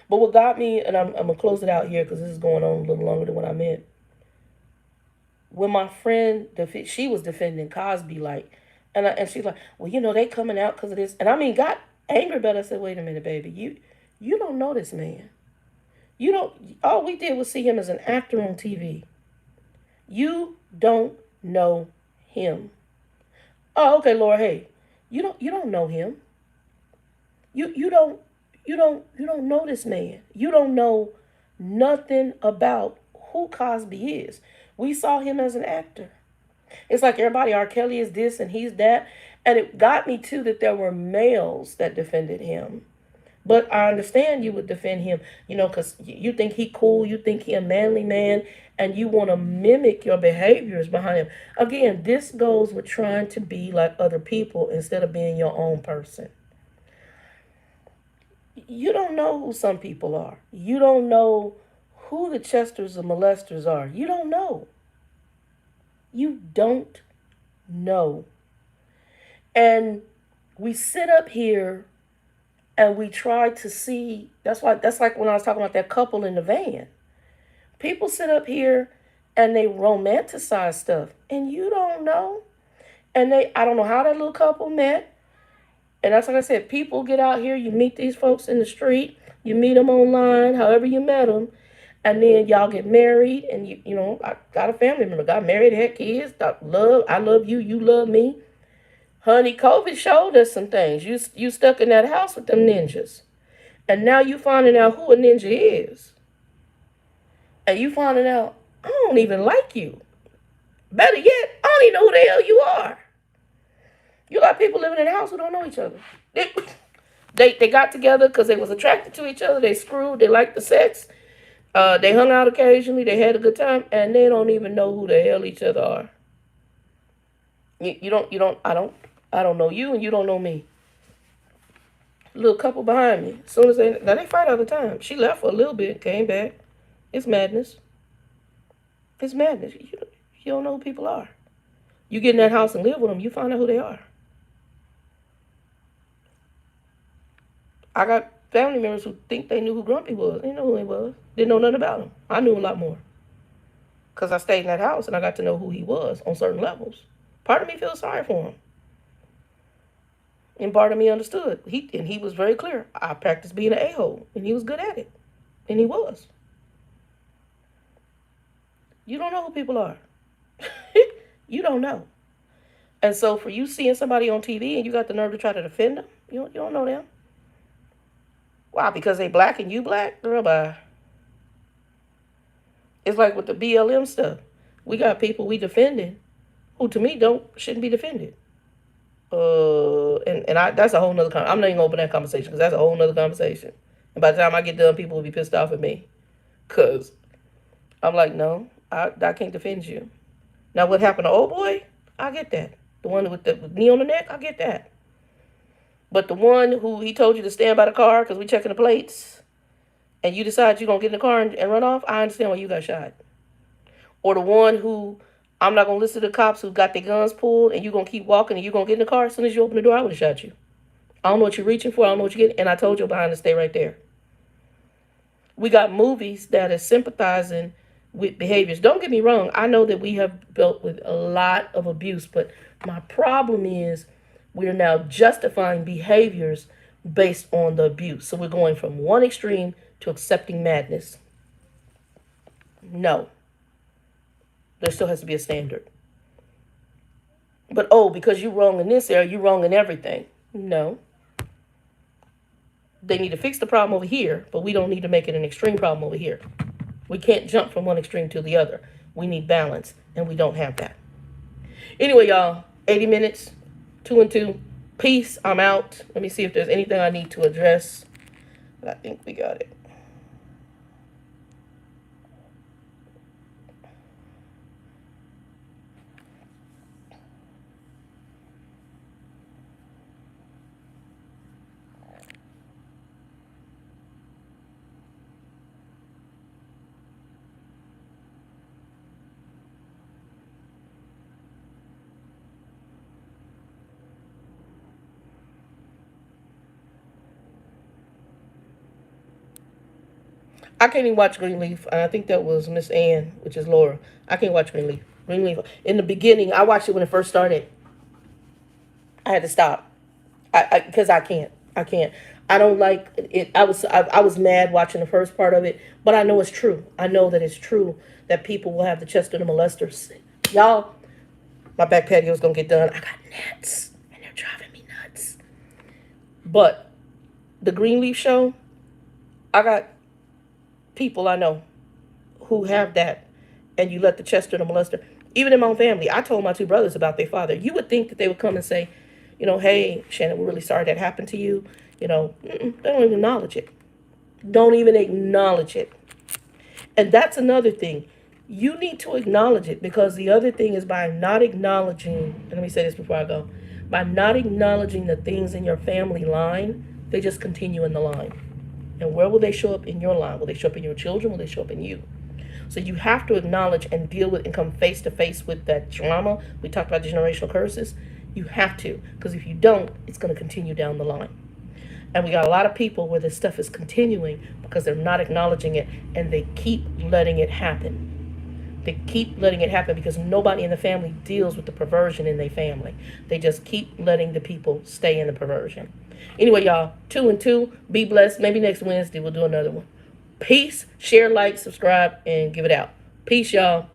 But what got me, and I'm going to close it out here because this is going on a little longer than what I meant. When my friend, she was defending Cosby, like, and she's like, well, they coming out because of this. And I mean, got angry about it. I said, wait a minute, baby. You don't know this man. You don't, all we did was see him as an actor on TV. You don't know him. Oh, okay, Laura, hey, you don't know him. You don't know this man. You don't know nothing about who Cosby is. We saw him as an actor. It's like everybody, R. Kelly is this and he's that. And it got me too that there were males that defended him. But I understand you would defend him, because you think he cool, you think he a manly man, and you want to mimic your behaviors behind him. Again, this goes with trying to be like other people instead of being your own person. You don't know who some people are. You don't know who the Chesters and molesters are. You don't know. You don't know. And we sit up here and we try to see. That's like when I was talking about that couple in the van. People sit up here and they romanticize stuff, and you don't know. And I don't know how that little couple met. And that's like I said, people get out here, you meet these folks in the street, you meet them online, however you met them, and then y'all get married, and I got a family member, got married, had kids, I love you, you love me. Honey, COVID showed us some things. You stuck in that house with them ninjas. And now you finding out who a ninja is. And you finding out, I don't even like you. Better yet, I don't even know who the hell you are. You got people living in a house who don't know each other. They got together because they was attracted to each other. They screwed. They liked the sex. They hung out occasionally. They had a good time, and they don't even know who the hell each other are. I don't know you, and you don't know me. Little couple behind me. As soon as they fight all the time. She left for a little bit, came back. It's madness. It's madness. You don't know who people are. You get in that house and live with them, you find out who they are. I got family members who think they knew who Grumpy was. They didn't know who he was. Didn't know nothing about him. I knew a lot more. Because I stayed in that house and I got to know who he was on certain levels. Part of me feels sorry for him. And part of me understood. He was very clear. I practiced being an a-hole. And he was good at it. And he was. You don't know who people are. You don't know. And so for you seeing somebody on TV and you got the nerve to try to defend them, you don't know them. Why? Because they black and you black? Girl, bye. It's like with the BLM stuff. We got people we defending who to me shouldn't be defended. That's a whole nother I'm not even gonna open that conversation because that's a whole nother conversation. And by the time I get done, people will be pissed off at me. Cause I'm like, no, I can't defend you. Now what happened to old boy? I get that. The one with the knee on the neck, I get that. But the one who he told you to stand by the car because we checking the plates, and you decide you're going to get in the car and run off, I understand why you got shot. Or the one who, I'm not going to listen to the cops who got their guns pulled, and you're going to keep walking, and you're going to get in the car. As soon as you open the door, I would have shot you. I don't know what you're reaching for. I don't know what you're getting. And I told you behind to stay right there. We got movies that are sympathizing with behaviors. Don't get me wrong. I know that we have dealt with a lot of abuse, but my problem is we are now justifying behaviors based on the abuse. So we're going from one extreme to accepting madness. No. There still has to be a standard. But oh, because you're wrong in this area, you're wrong in everything. No. They need to fix the problem over here, but we don't need to make it an extreme problem over here. We can't jump from one extreme to the other. We need balance, and we don't have that. Anyway, y'all, 80 minutes, 2 and 2. Peace. I'm out. Let me see if there's anything I need to address. I think we got it. I can't even watch Greenleaf. I think that was Miss Ann, which is Laura. I can't watch Greenleaf. Greenleaf. In the beginning, I watched it when it first started. I had to stop. Because I can't. I can't. I don't like it. I was mad watching the first part of it, but I know it's true. I know that it's true that people will have the chest of the molesters. Y'all, my back patio is gonna get done. I got gnats, and they're driving me nuts. But the Greenleaf show, I got people I know who have that, and you let the Chester the molester. Even in my own family, I told my two brothers about their father. You would think that they would come and say, hey, Shannon, we're really sorry that happened to you. They don't even acknowledge it. Don't even acknowledge it. And that's another thing. You need to acknowledge it, because the other thing is, by not acknowledging, and let me say this before I go, by not acknowledging the things in your family line, they just continue in the line. And where will they show up in your line? Will they show up in your children? Will they show up in you? So you have to acknowledge and deal with and come face to face with that trauma. We talked about generational curses. You have to, because if you don't, it's going to continue down the line. And we got a lot of people where this stuff is continuing because they're not acknowledging it, and they keep letting it happen. They keep letting it happen because nobody in the family deals with the perversion in their family. They just keep letting the people stay in the perversion. Anyway, y'all, 2 and 2. Be blessed. Maybe next Wednesday we'll do another one. Peace. Share, like, subscribe, and give it out. Peace, y'all.